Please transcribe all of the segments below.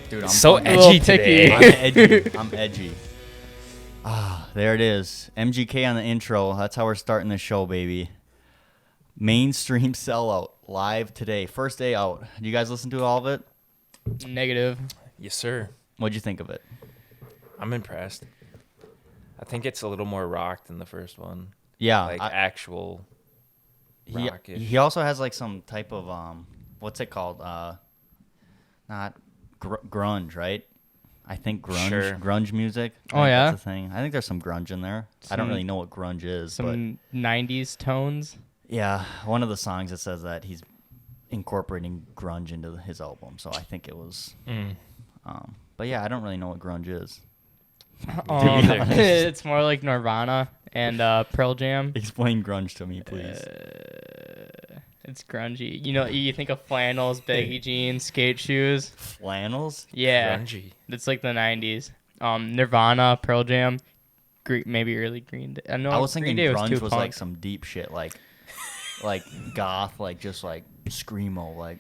Dude, I'm so fucking- edgy today. I'm edgy. Ah, there it is. MGK on the intro. That's how we're starting the show, baby. Mainstream Sellout live today. First day out. Do you guys listen to all of it? Negative. Yes, sir. What'd you think of it? I'm impressed. I think it's a little more rock than the first one. Yeah, Like actual rockish. he also has like some type of what's it called? Not grunge, right? I think grunge, Sure. grunge music. Oh, yeah? That's a thing. I think there's some grunge in there. I don't really know what grunge is, but Some 90s tones. yeah, one of the songs it says that he's incorporating grunge into his album, so I think it was. But yeah, I don't really know what grunge is. either. It's more like Nirvana and Pearl Jam. Explain grunge to me, please. It's grungy. You know, you think of flannels, baggy jeans, skate shoes. Flannels? Yeah, Grungy. it's like the 90s. Nirvana, Pearl Jam, maybe early Green Day. I was thinking Green Day grunge too was punk. like some deep shit, like goth, like just like screamo, like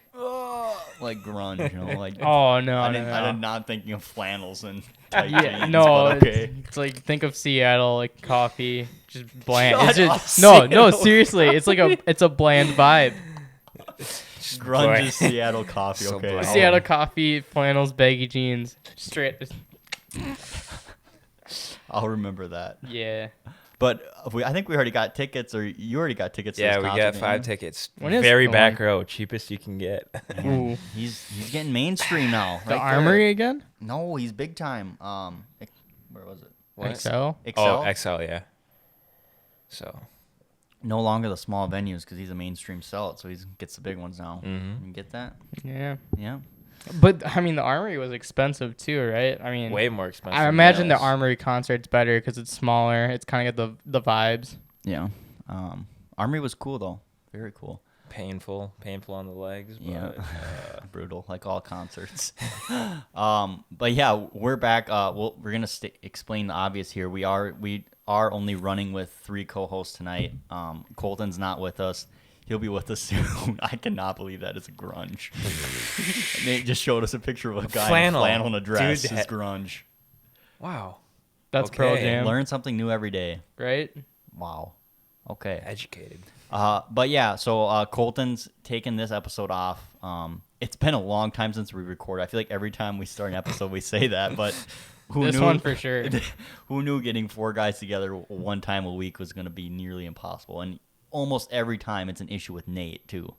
grunge, you know, like. Oh no, I no, didn't. no. I did not thinking of flannels and tight Yeah, jeans, no, but okay. it's like think of Seattle, like coffee, just bland. Shut It's just, up, no, Seattle. seriously, it's like it's a bland vibe. Grunge is Seattle coffee. So Okay. bland. Seattle coffee, flannels, baggy jeans, straight. I'll remember that. Yeah. But I think we already got tickets, or you already got tickets. to Yeah, this we concert, got didn't 5 you? tickets. When is Very the back one? row, cheapest you can get. Ooh. He's getting mainstream now. The right Armory there. again? No, he's big time. Where was it? What? XL? Excel. Oh, XL, yeah. So, No longer the small venues because he's a mainstream sellout, so he gets the big ones now. Mhm. You get that? Yeah. Yeah. But I mean, the Armory was expensive too, right? I mean, way more expensive. I imagine yes. the Armory concert's better because it's smaller. It's kind of got the vibes. Yeah. Armory was cool though. Very cool. Painful on the legs. But, Yeah. Brutal, like all concerts. But yeah, we're back. We're gonna explain the obvious here. We are only running with 3 co-hosts tonight. Colton's not with us. He'll be with us soon. I cannot believe that is a grunge. Nate just showed us a picture of a guy in a flannel and a dress. Dude, Is grunge. wow. That's Pearl Okay. Jam, Learn something new every day. right? Wow. Okay. Educated. But yeah, so Colton's taking this episode off. It's been a long time since we recorded. I feel like every time we start an episode, we say that, but who This knew? one for sure. Who knew getting 4 guys together one time a week was going to be nearly impossible? And almost every time, it's an issue with Nate too.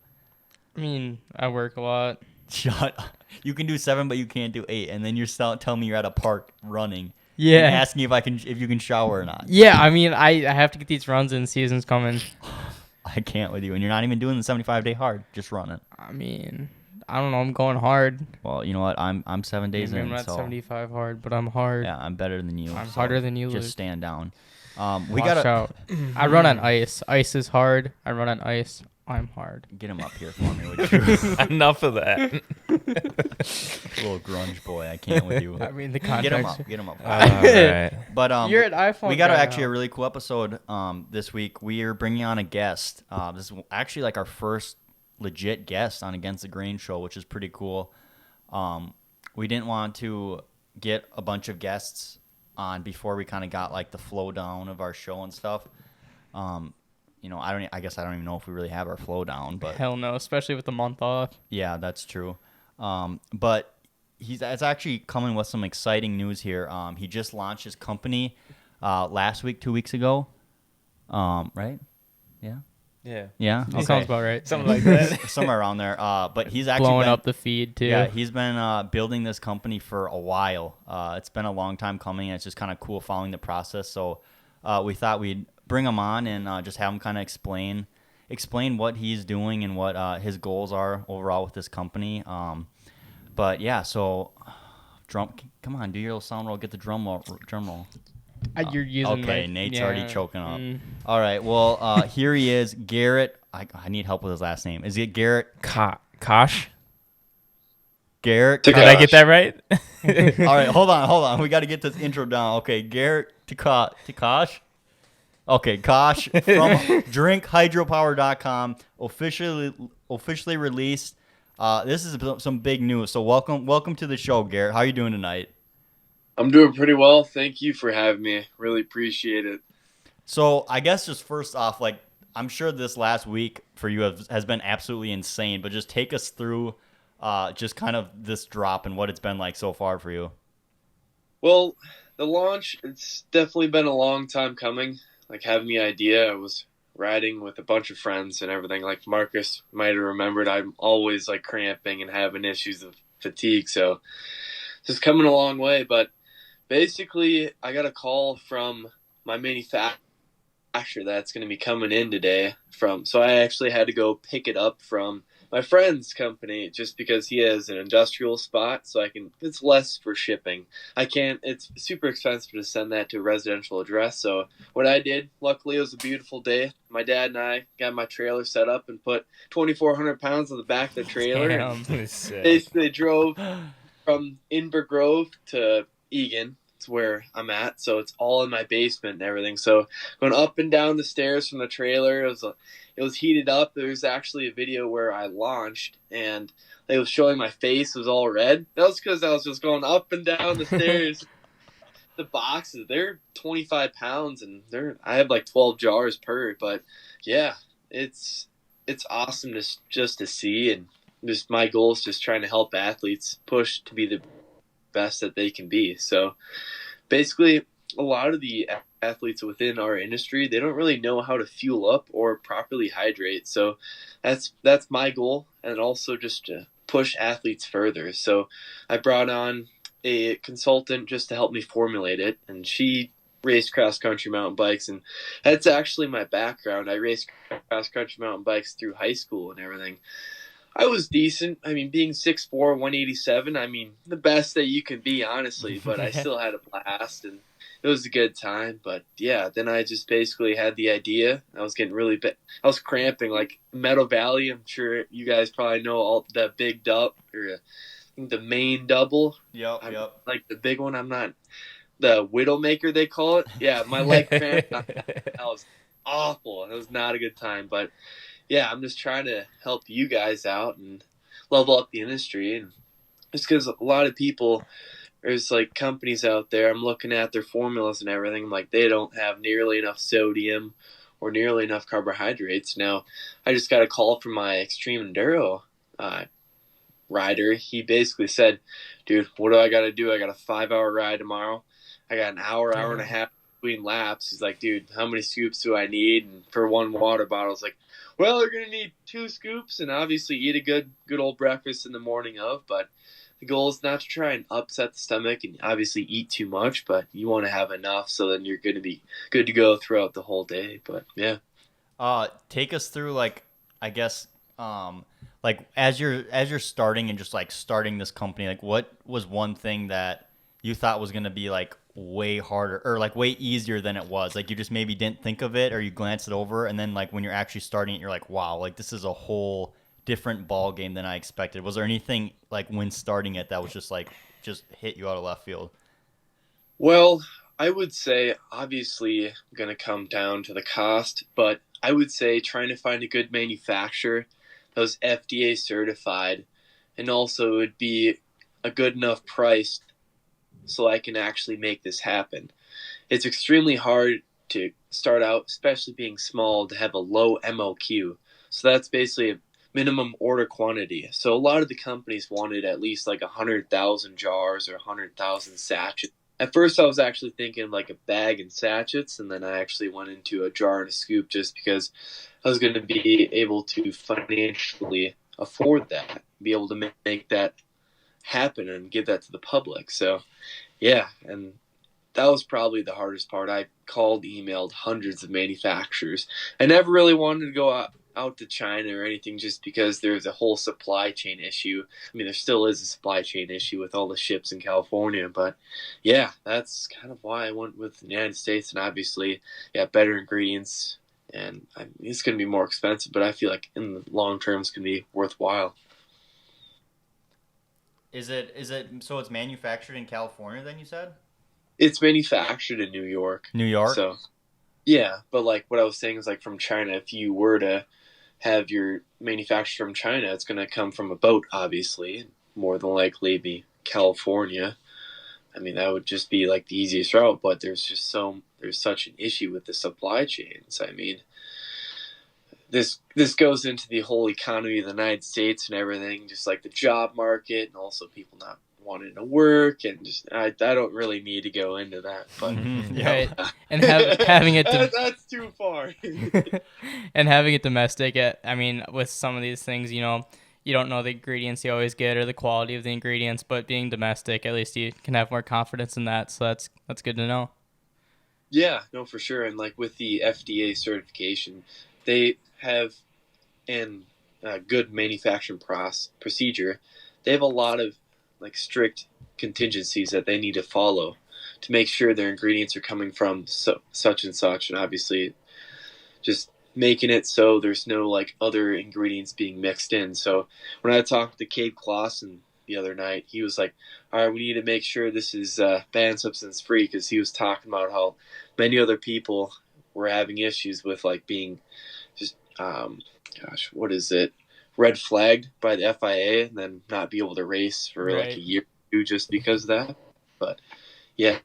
I mean, I work a lot. Shut. You can do 7, but you can't do 8, and then you're telling me you're at a park running. Yeah. And asking if you can shower or not. Yeah, I mean, I have to get these runs in. Season's coming. I can't with you, and you're not even doing the 75-day hard. Just running. I mean, I don't know. I'm going hard. Well, you know what? I'm 7 days Maybe in, I'm not so 75 hard, but I'm hard. yeah, I'm better than you. I'm so harder than you, Just Luke. stand down. We Watch gotta out. I run on ice. Ice is hard. I run on ice. I'm hard. get him up here for me, would you? Enough of that. Little grunge boy, I can't with you. I mean, the Get him context. up. Get him up. All right. But You're at iPhone. we got guy actually now. a really cool episode this week. We are bringing on a guest. This is actually like our first legit guest on Against the Grain show, which is pretty cool. We didn't want to get a bunch of guests on before we kind of got like the flow down of our show and stuff. I guess I don't even know if we really have our flow down, but Hell no, especially with the month off. yeah, that's true. But it's actually coming with some exciting news here. He just launched his company last week, 2 weeks ago. Right? Yeah. Yeah. Yeah. That sounds about right. Something like that. Somewhere around there. But he's actually Blowing been, up the feed too. Yeah, he's been building this company for a while. It's been a long time coming, and it's just kind of cool following the process. So we thought we'd bring him on and just have him kind of explain what he's doing and what his goals are overall with this company. But yeah, so come on, do your little sound roll, get the drum roll. You're using Okay, my- Nate's yeah. already choking up. Mm. All right, well, here he is, Garret. I need help with his last name. Is it Garret? Kosh? Garret? Did I get that right? All right, hold on. We got to get this intro down. Okay, Garret Tkach. Okay, Kosh from drinkhydropower.com officially released This is some big news. So welcome to the show, Garrett. How are you doing tonight? I'm doing pretty well. Thank you for having me. Really appreciate it. So I guess just first off, like I'm sure this last week for you has been absolutely insane, but just take us through just kind of this drop and what it's been like so far for you. Well, the launch, it's definitely been a long time coming. Like having the idea, I was riding with a bunch of friends and everything. Like Marcus might have remembered, I'm always like cramping and having issues of fatigue. So just coming a long way. But basically, I got a call from my manufacturer that's going to be coming in today so I actually had to go pick it up from my friend's company just because he has an industrial spot, so it's less for shipping. I can't It's super expensive to send that to a residential address. So what I did, luckily it was a beautiful day, my dad and I got my trailer set up and put 2,400 pounds on the back of the trailer. Damn. And basically drove from Inver Grove to Egan. It's where I'm at, so it's all in my basement and everything. So going up and down the stairs from the trailer, it was heated up. There was actually a video where I launched and it was showing my face was all red. That was because I was just going up and down the stairs. The boxes, they're 25 pounds and I have like 12 jars per. But yeah, it's awesome just to see, and just my goal is just trying to help athletes push to be the best that they can be. So basically, a lot of the athletes within our industry, they don't really know how to fuel up or properly hydrate. So that's my goal, and also just to push athletes further. So I brought on a consultant just to help me formulate it, and she raced cross country mountain bikes, and that's actually my background. I raced cross country mountain bikes through high school and everything. I was decent. I mean, being 6'4", 187, I mean, the best that you can be, honestly, but I still had a blast, and it was a good time. But yeah, then I just basically had the idea. I was getting really bad. I was cramping, like Meadow Valley. I'm sure you guys probably know all the big dub, or the main double. Yep. Like the big one. I'm not the Widowmaker, they call it. Yeah, my leg cramped. That was awful. It was not a good time, but yeah, I'm just trying to help you guys out and level up the industry. And just because a lot of people, there's like companies out there, I'm looking at their formulas and everything, like they don't have nearly enough sodium or nearly enough carbohydrates. Now, I just got a call from my Extreme Enduro rider. He basically said, dude, what do I got to do? I got a 5-hour ride tomorrow. I got an hour and a half between laps. He's like, dude, how many scoops do I need? And for one water bottle, it's like, well, you're going to need 2 scoops and obviously eat a good old breakfast in the morning of. But the goal is not to try and upset the stomach and obviously eat too much, but you want to have enough so then you're going to be good to go throughout the whole day. But yeah. Take us through, like, I guess, like as you're starting and just like starting this company, like what was one thing that you thought was going to be like way harder or like way easier than it was? Like you just maybe didn't think of it, or you glanced it over, and then like when you're actually starting it, you're like, wow, like this is a whole different ball game than I expected. Was there anything like when starting it that was just hit you out of left field? Well, I would say obviously going to come down to the cost, but I would say trying to find a good manufacturer that was FDA certified, and also would be a good enough price so I can actually make this happen. It's extremely hard to start out, especially being small, to have a low MOQ. So that's basically a minimum order quantity. So a lot of the companies wanted at least like 100,000 jars or 100,000 sachets. At first I was actually thinking of like a bag and sachets, and then I actually went into a jar and a scoop just because I was going to be able to financially afford that, be able to make that happen and give that to the public. So yeah, and that was probably the hardest part. I called, emailed hundreds of manufacturers. I never really wanted to go out to China or anything just because there's a whole supply chain issue. I mean, there still is a supply chain issue with all the ships in California, but yeah, that's kind of why I went with the United States. And obviously, yeah, better ingredients, and it's going to be more expensive, but I feel like in the long term it's going to be worthwhile. Is it so it's manufactured in California then, you said? It's manufactured in New York. New York? So yeah, but like what I was saying is like from China, if you were to have your manufactured from China, it's going to come from a boat, obviously, more than likely be California. I mean, that would just be like the easiest route, but there's such an issue with the supply chains. I mean, this goes into the whole economy of the United States and everything, just like the job market and also people not wanting to work, and just I don't really need to go into that, but Right. And having it that's too far. and having it domestic. I mean, with some of these things, you don't know the ingredients you always get or the quality of the ingredients, but being domestic, at least you can have more confidence in that. So that's good to know. Yeah, no, for sure. And like with the FDA certification, they have an good manufacturing procedure. They have a lot of like strict contingencies that they need to follow to make sure their ingredients are coming from such and such, and obviously just making it so there's no like other ingredients being mixed in. So when I talked to Cade Clausen the other night, he was like, all right, we need to make sure this is banned substance free, because he was talking about how many other people were having issues with like being just what is it, red flagged by the FIA and then not be able to race for like a year or two just because of that. But yeah,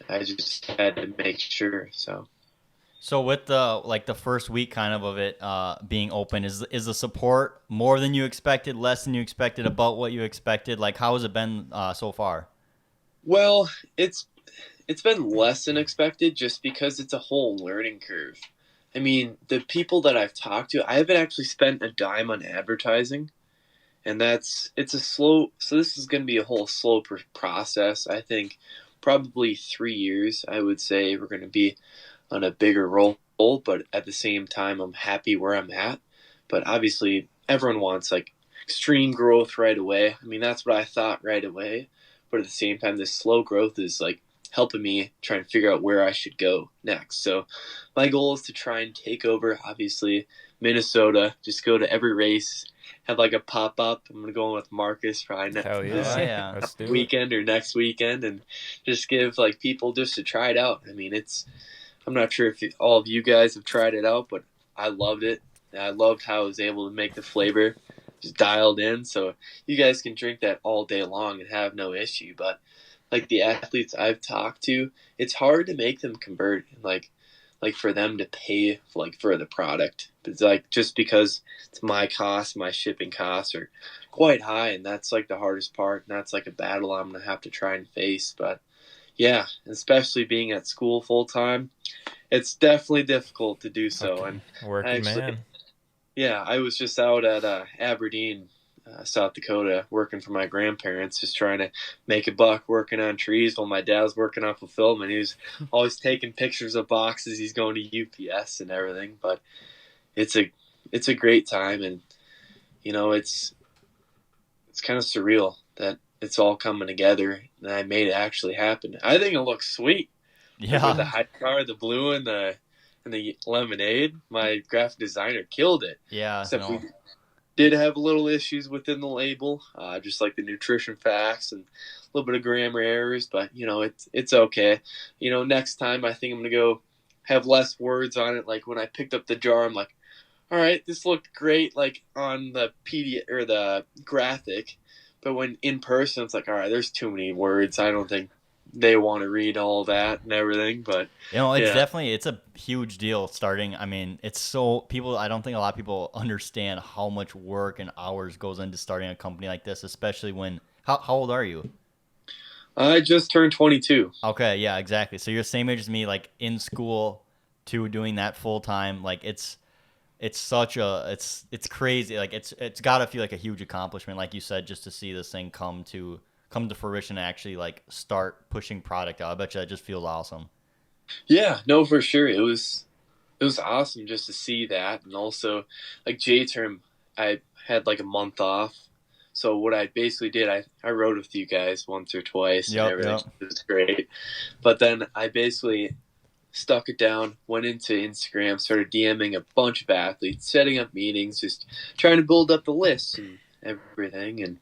I just had to make sure. So with the first week kind of it being open, is the support more than you expected, less than you expected, about what you expected? Like, how has it been so far? Well, it's been less than expected just because it's a whole learning curve. I mean, the people that I've talked to, I haven't actually spent a dime on advertising, and it's a slow. So this is going to be a whole slow process. I think probably 3 years. I would say we're going to be on a bigger role, but at the same time, I'm happy where I'm at. But obviously, everyone wants like extreme growth right away. I mean, that's what I thought right away. But at the same time, this slow growth is like helping me try and figure out where I should go next. So my goal is to try and take over, obviously, Minnesota, just go to every race, have like a pop-up. I'm going to go in with Marcus probably Let's do weekend or next weekend, and just give like people just to try it out. I mean, I'm not sure if all of you guys have tried it out, but I loved it. I loved how I was able to make the flavor just dialed in, so you guys can drink that all day long and have no issue. But like the athletes I've talked to, it's hard to make them convert, and like for them to pay for the product. It's like just because it's my shipping costs are quite high, and that's like the hardest part, and that's like a battle I'm gonna have to try and face. But yeah, especially being at school full time, it's definitely difficult to do so. Okay. And Working man. Yeah, I was just out at Aberdeen, South Dakota, working for my grandparents, just trying to make a buck working on trees while my dad was working on fulfillment. He was always taking pictures of boxes. He's going to UPS and everything. But it's a great time, and it's kind of surreal that it's all coming together, and I made it actually happen. I think it looks sweet. Yeah. With the Hydropower, the blue, and the lemonade, my graphic designer killed it. Yeah. Except we did have little issues within the label, just like the nutrition facts and a little bit of grammar errors, but it's okay. Next time I think I'm gonna go have less words on it. Like when I picked up the jar, I'm like, all right, this looked great, like on the PDF or the graphic, but when in person, it's like, all right, there's too many words. I don't think they want to read all that and everything. But it's definitely, it's a huge deal starting. I mean, it's so people, I don't think a lot of people understand how much work and hours goes into starting a company like this, especially when, how old are you? I just turned 22. Okay. Yeah, exactly. So you're the same age as me, like in school to doing that full time. Like it's crazy. Like it's gotta feel like a huge accomplishment. Like you said, just to see this thing come to fruition and actually like start pushing product out. I bet you that just feels awesome. Yeah, no, for sure. It was awesome just to see that. And also like J-term, I had like a month off. So what I basically did, I rode with you guys once or twice and everything. It was great. But then I basically stuck it down, went into Instagram, started DMing a bunch of athletes, setting up meetings, just trying to build up the list and everything, and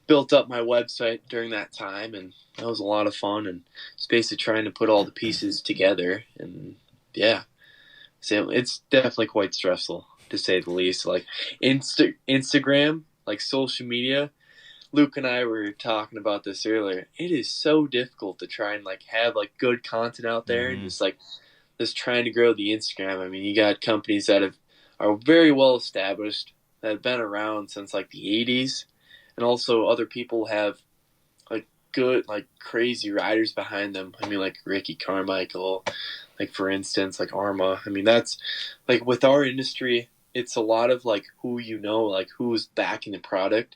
built up my website during that time, and that was a lot of fun, and just basically trying to put all the pieces together. And yeah, so it's definitely quite stressful. to say the least. Like Instagram, like social media. Luke and I were talking about this earlier. It is so difficult to try and like have like good content out there and just trying to grow the Instagram. I mean, you got companies that are very well established that have been around since like the 80s, and also other people have like good like crazy riders behind them. I mean, like Ricky Carmichael, like for instance, like Arma. I mean, that's like with our industry, it's a lot of like who you know, like who's backing the product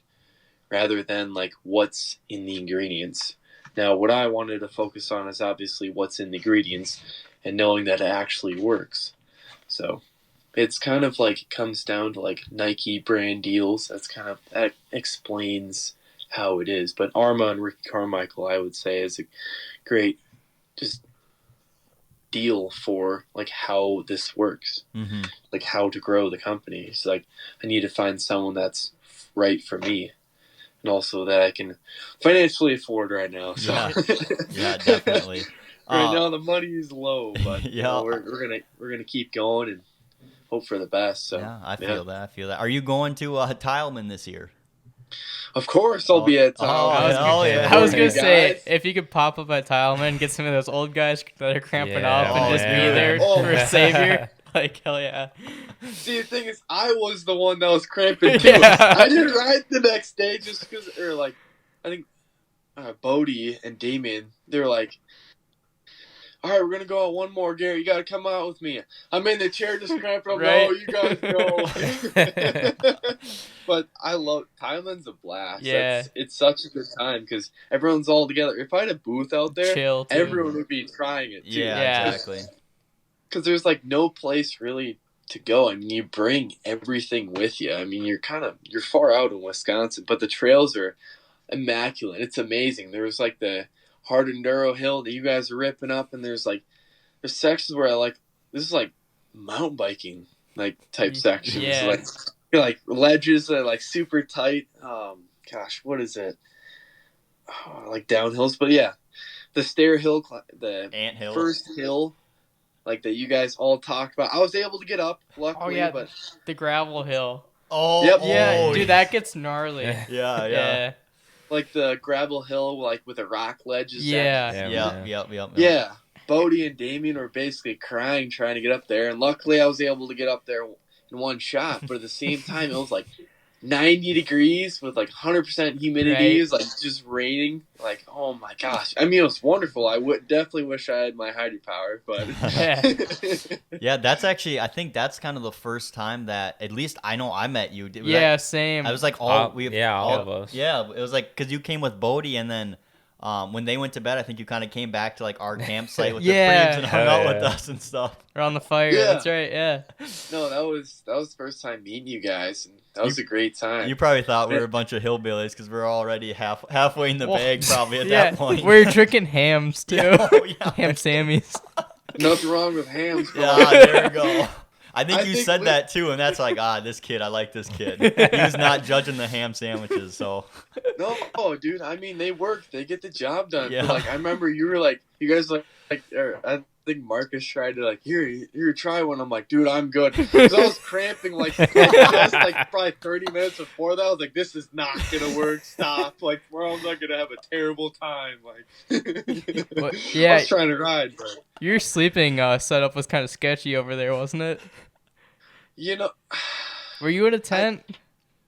rather than like what's in the ingredients. Now, what I wanted to focus on is obviously what's in the ingredients and knowing that it actually works. So it's kind of like it comes down to like Nike brand deals. That explains how it is. But Arma and Ricky Carmichael, I would say, is a great just deal for like how this works, like how to grow the company. It's like I need to find someone that's right for me, and also that I can financially afford right now. So. Yeah, definitely. Right now the money is low, but yeah, you know, we're gonna keep going and hope for the best. So yeah, I feel that. Are you going to Tileman this year? Of course, I'll be at Tileman. I was gonna say guys. if you could pop up at Tileman and get some of those old guys that are cramping up and just be man. there for a savior, like hell yeah. See, the thing is, I was the one that was cramping too. Yeah. I didn't ride the next day just because, or like, I think Bodie and Damien, they were like, all right, we're going to go out one more, Garrett. You got to come out with me. I'm in the chair just cramping. I'm Right. like, oh, you guys go. But I love Tileman's a blast. Yeah. It's such a good time because everyone's all together. If I had a booth out there, Chill, too. everyone would be trying it too. Yeah, exactly. Because there's like no place really to go. I mean, you bring everything with you. I mean, you're far out in Wisconsin, but the trails are immaculate. It's amazing. There's like the hard enduro hill that you guys are ripping up, and there's sections where this is like mountain biking like type sections. Yeah. Like ledges that are like super tight. What is it? Like downhills, but yeah, the stair hill, the Ant hill. first hill, like that you guys all talked about. I was able to get up, luckily, but the gravel hill. Oh, Yep. Yeah, oh, dude, that gets gnarly. Yeah. like the gravel hill, like with the rock ledges. Yep. Yeah. Bodie and Damien were basically crying trying to get up there, and luckily I was able to get up there in one shot. But at the same time, it was like 90 degrees with like 100% humidity. Right. It was like just raining. Like, oh my gosh. I mean, it was wonderful. I would definitely wish I had my Hydropower, but Yeah, that's actually, I think that's kind of the first time that, at least I know I met you. Same. I was like, all of us. Yeah, it was like, because you came with Bodie, and then when they went to bed, I think you kind of came back to like our campsite with the frames and hung out with us and stuff. Around the fire. Yeah. That's right. Yeah. No, that was the first time meeting you guys, and that was a great time. You probably thought we were a bunch of hillbillies because we're already halfway in the bag probably at that point. We were drinking hams too. Ham Sammies. Nothing wrong with hams. Bro. Yeah, there we go. I think you said that too, and that's like, this kid, I like this kid. He was not judging the ham sandwiches, so. No, dude. I mean, they work. They get the job done. Yeah. But, like, I remember you were like, you guys I think Marcus tried to like, here, try one. I'm like, dude, I'm good. Because I was cramping like probably 30 minutes before that. I was like, this is not gonna work. Stop. Like, we're all not gonna have a terrible time. Like, Well, I was trying to ride, but your sleeping setup was kind of sketchy over there, wasn't it? you know. Were you in a tent?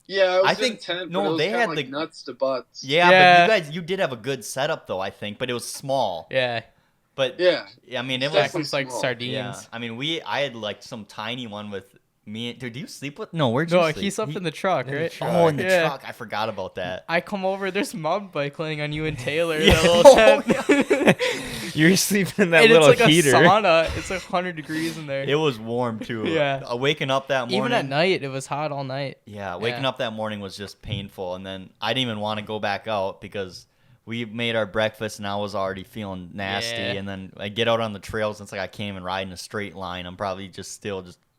Yeah, I think- in tent, no, but it was they kinda had like the- nuts to butts. Yeah, but you did have a good setup though, I think, but it was small. Yeah. But Yeah. I mean, it Stack was them like small. sardines. Yeah, I mean, I had like some tiny one with me. Dude, do you sleep with? No, where'd you No, sleep? he slept in the truck, in the right? truck. Oh, in the Yeah. truck. I forgot about that. I come over, there's mountain bike laying on you and Taylor in Yeah. a little tent. You're sleeping in that And little it's like heater. a sauna. It's like 100 degrees in there. It was warm too. Yeah. Waking up that morning. Even at night, it was hot all night. Yeah, waking up that morning was just painful, and then I didn't even want to go back out because we made our breakfast and I was already feeling nasty. Yeah. And then I get out on the trails, and it's like I can't even ride in a straight line. I'm probably just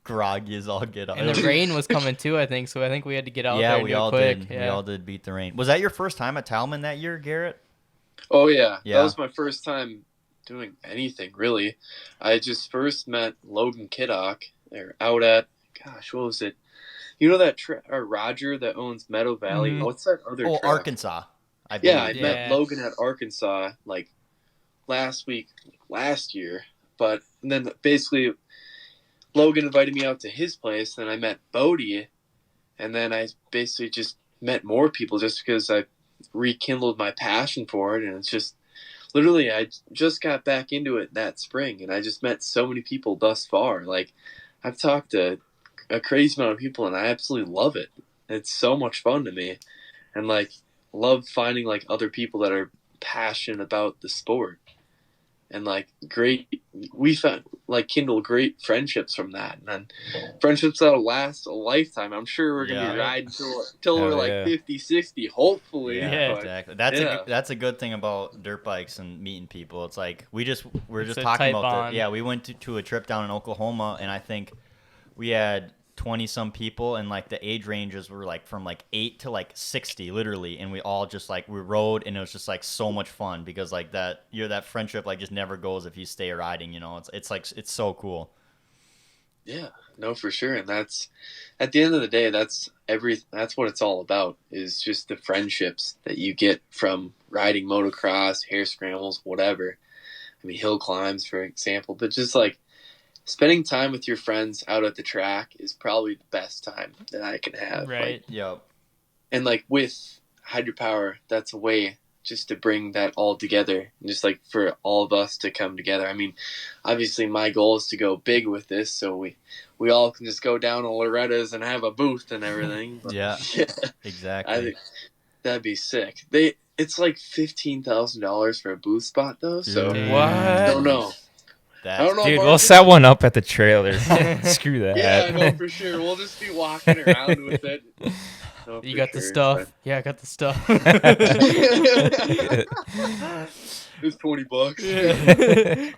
groggy as all get out. And the rain was coming too, I think. So I think we had to get out there and we do it all quick. did. We all did beat the rain. Was that your first time at Talman that year, Garrett? Oh yeah. Yeah. That was my first time doing anything really. I just first met Logan Tkach. They're out at what was it? You know that or Roger that owns Meadow Valley? Mhm. What's that other Oh, track? Arkansas, I Yeah, I believe. met Yeah. Logan at Arkansas like last year. But then basically Logan invited me out to his place. Then I met Bodie, and then I basically just met more people just because I rekindled my passion for it. And it's just literally I just got back into it that spring, and I just met so many people thus far. Like I've talked to a crazy amount of people, and I absolutely love it. It's so much fun to me, and like love finding like other people that are passionate about the sport, and like great we found like kindle great friendships from that, and then friendships that'll last a lifetime. I'm sure we're gonna Yeah. be riding till we're Hell like yeah. 50, 60, hopefully. Yeah. But Exactly. yeah. That's a good thing about dirt bikes and meeting people. It's like we're It's just a talking tight about bond. yeah, we went to a trip down in Oklahoma, and I think we had 20 some people, and like the age ranges were like from like 8 to like 60 literally, and we all just like we rode, and it was just like so much fun because like that friendship like just never goes if you stay riding, you know. It's like it's so cool. Yeah, no, for sure. And that's at the end of the day, that's what it's all about, is just the friendships that you get from riding motocross, hare scrambles, whatever. I mean, hill climbs, for example, but just like spending time with your friends out at the track is probably the best time that I can have. Right. Like, Yep. and like with Hydropower, that's a way just to bring that all together, and just like for all of us to come together. I mean, obviously my goal is to go big with this, so we all can just go down to Loretta's and have a booth and everything. But, Yeah. yeah, Exactly. I think that'd be sick. It's like $15,000 for a booth spot though, so Dude. I don't know. I don't know. Dude, Marcus. we'll set one up at the trailer. Screw that. Yeah, I know for sure. We'll just be walking around with it. No, You for got the sure, stuff. Yeah, I got the stuff. It's $20.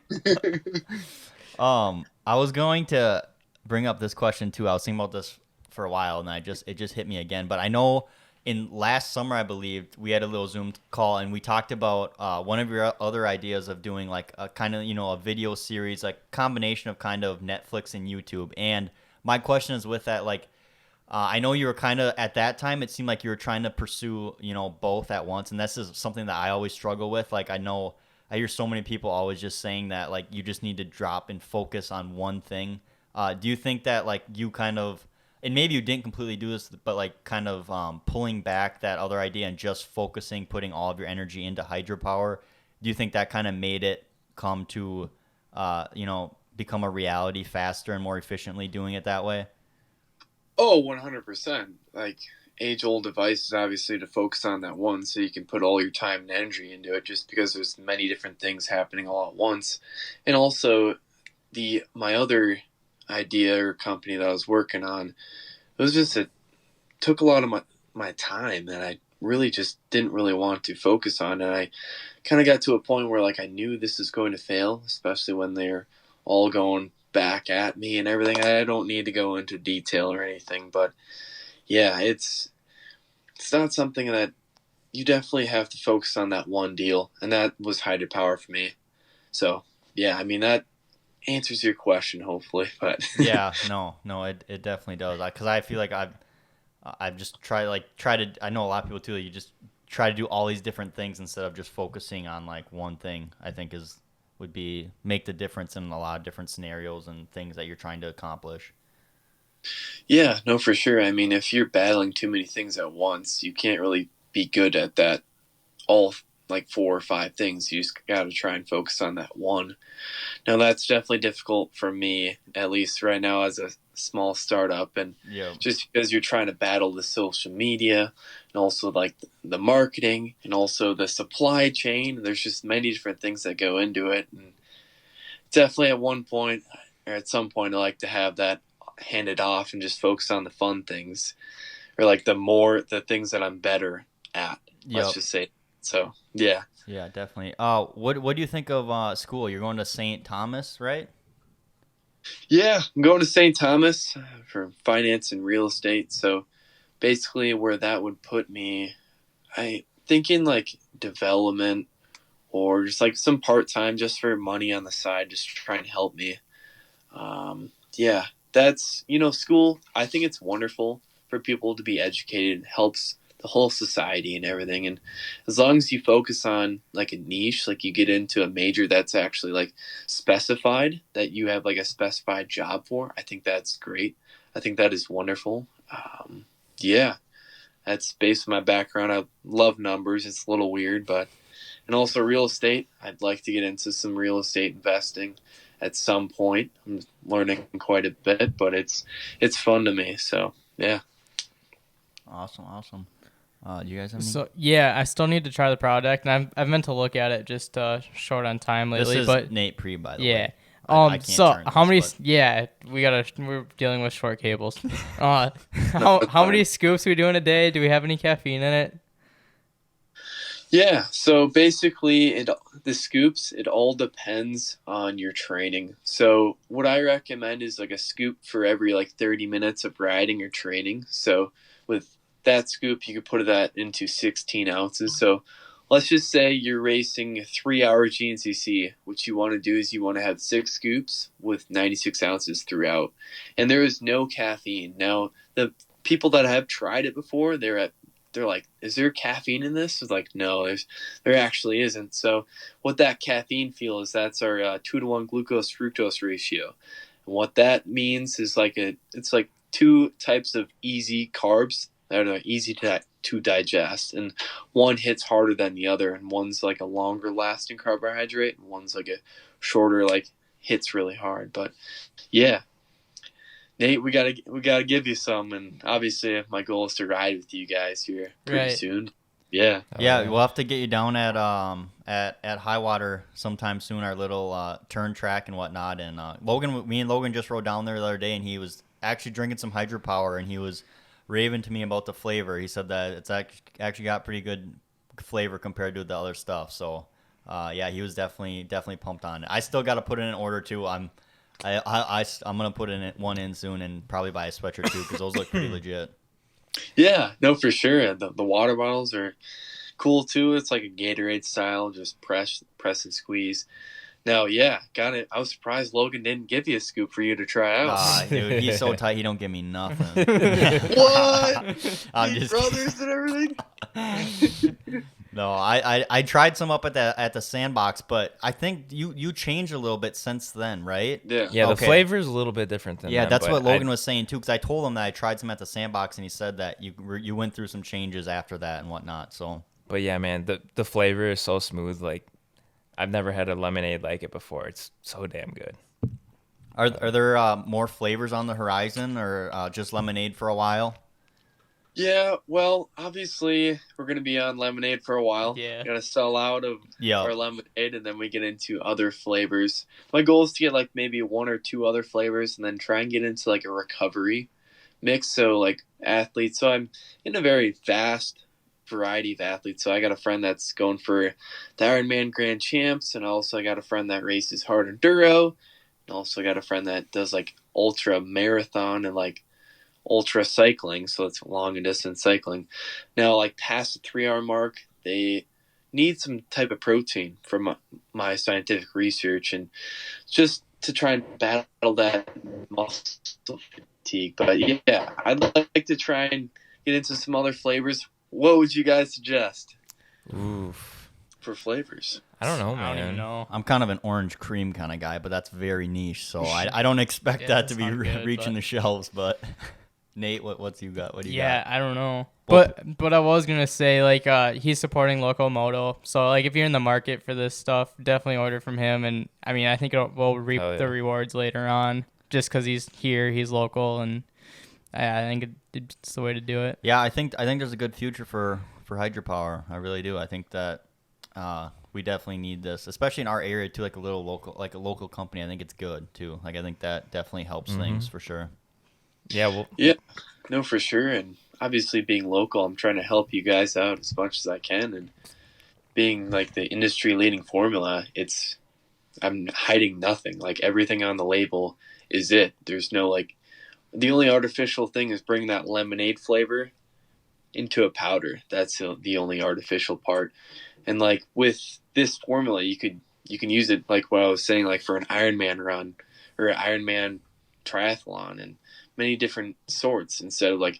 I was going to bring up this question too. I was thinking about this for a while, and it just hit me again. But I know in last summer, I believe we had a little Zoom call, and we talked about one of your other ideas of doing like a kind of a video series, like combination of kind of Netflix and YouTube. And my question is with that, like. I know you were kind of at that time. It seemed like you were trying to pursue, both at once, and this is something that I always struggle with. Like I know I hear so many people always just saying that like you just need to drop and focus on one thing. Do you think that like you kind of, and maybe you didn't completely do this, but like kind of pulling back that other idea and just focusing, putting all of your energy into hydropower? Do you think that kind of made it come to, become a reality faster and more efficiently doing it that way? Oh, 100%. Like, age-old advice is obviously to focus on that one so you can put all your time and energy into it, just because there's many different things happening all at once. And also, my other idea or company that I was working on, it took a lot of my time that I really just didn't really want to focus on. And I kind of got to a point where, like, I knew this is going to fail, especially when they're all going back at me and everything. I don't need to go into detail or anything, but yeah, it's not something that you definitely have to focus on that one deal, and that was hydropower for me. So yeah, I mean that answers your question hopefully, but Yeah, no, it definitely does. Because I feel like I've just try to. I know a lot of people too. You just try to do all these different things instead of just focusing on like one thing. I think would be make the difference in a lot of different scenarios and things that you're trying to accomplish. yeah, no, for sure. I mean, if you're battling too many things at once, you can't really be good at that. All like 4 or 5 things. You just got to try and focus on that one. Now that's definitely difficult for me, at least right now as a small startup, and Yeah. just because you're trying to battle the social media and also like the marketing and also the supply chain. There's just many different things that go into it, and definitely at one point or at some point I like to have that handed off and just focus on the fun things, or like the things that I'm better at. Let's Yep. just say. So yeah. Yeah, definitely. What do you think of school? You're going to St. Thomas, right? Yeah, I'm going to St. Thomas for finance and real estate. So basically where that would put me, I thinking like development or just like some part-time just for money on the side, just to try and help me. Yeah, that's, school, I think it's wonderful for people to be educated. It helps the whole society and everything. And as long as you focus on like a niche, like you get into a major that's actually like specified, that you have like a specified job for, I think that's great. I think that is wonderful. Yeah, that's based on my background. I love numbers. It's a little weird, but, and also real estate. I'd like to get into some real estate investing at some point. I'm learning quite a bit, but it's fun to me. So yeah. Awesome. Do you guys have any? So yeah, I still need to try the product, and I've meant to look at it, just short on time lately. This is but Nate Pre, by the yeah. way. I can't So turn how this, many? but- Yeah, we're dealing with short cables. How many scoops are we doing a day? Do we have any caffeine in it? Yeah, so basically the scoops, it all depends on your training. So what I recommend is like a scoop for every like 30 minutes of riding or training. So with that scoop, you could put that into 16 ounces. So let's just say you're racing a 3-hour GNCC. What you want to do is you want to have 6 scoops with 96 ounces throughout. And there is no caffeine. Now, the people that have tried it before, they're like, is there caffeine in this? It's like, no, there actually isn't. So what that caffeine feel is, that's our 2-to-1 glucose fructose ratio. And what that means is it's like 2 types of easy carbs that are easy to digest, and one hits harder than the other, and one's like a longer lasting carbohydrate, and one's like a shorter, like hits really hard. But yeah, Nate, we gotta give you some, and obviously my goal is to ride with you guys here pretty Right. soon. Yeah. Yeah, we'll have to get you down at High Water sometime soon. Our little turn track and whatnot. And me and Logan just rode down there the other day, and he was actually drinking some Hydropower, and he was raving to me about the flavor. He said that it's actually got pretty good flavor compared to the other stuff. So yeah, he was definitely pumped on it. I still got to put in an order too. I'm gonna put one in soon, and probably buy a sweatshirt too, because those look pretty legit. Yeah, no, for sure. The water bottles are cool too. It's like a Gatorade style, just press and squeeze. Now, yeah, got it. I was surprised Logan didn't give you a scoop for you to try out. Dude, he's so tight. He don't give me nothing. What? I'm These just brothers and everything. No, I tried some up at the sandbox, but I think you changed a little bit since then, right? Yeah. Yeah, the Okay. flavor is a little bit different than Yeah, them, that's but what Logan was saying too. Because I told him that I tried some at the sandbox, and he said that you went through some changes after that and whatnot. So But yeah, man, the flavor is so smooth. Like, I've never had a lemonade like it before. It's so damn good. are there more flavors on the horizon, or just lemonade for a while? Yeah, well, obviously we're gonna be on lemonade for a while. Yeah. Gotta sell out of Yeah. our lemonade, and then we get into other flavors. My goal is to get like maybe 1 or 2 other flavors, and then try and get into like a recovery mix. So like athletes. So I'm in a very vast variety of athletes. So I got a friend that's going for the Ironman Grand Champs, and also I got a friend that races hard enduro, and also got a friend that does like ultra marathon and like ultra cycling, so it's long and distance cycling. Now, like past the 3-hour mark, they need some type of protein from my scientific research, and just to try and battle that muscle fatigue. But yeah, I'd like to try and get into some other flavors. What would you guys suggest Oof. for flavors? I don't know, I don't even man. know. I'm kind of an orange cream kind of guy, but that's very niche, so I don't expect Yeah, that to that's be not good, reaching but- the shelves. But Nate, what's you got? What do you Yeah, got? I don't know. Well- But I was gonna say, like, he's supporting local moto, so like if you're in the market for this stuff, definitely order from him. And I mean, I think we'll reap Oh, yeah. the rewards later on, just because he's here, he's local, and I think it's the way to do it. Yeah, I think there's a good future for Hydropower. I really do. I think that we definitely need this, especially in our area too. Like a local company. I think it's good too. Like I think that definitely helps things for sure. Yeah, well, Yeah, no, for sure. And obviously, being local, I'm trying to help you guys out as much as I can. And being like the industry leading formula, I'm hiding nothing. Like everything on the label is it. There's no like, the only artificial thing is bringing that lemonade flavor into a powder. That's the only artificial part. And like with this formula, you can use it like what I was saying, like for an Ironman run or an Ironman triathlon and many different sorts, instead of like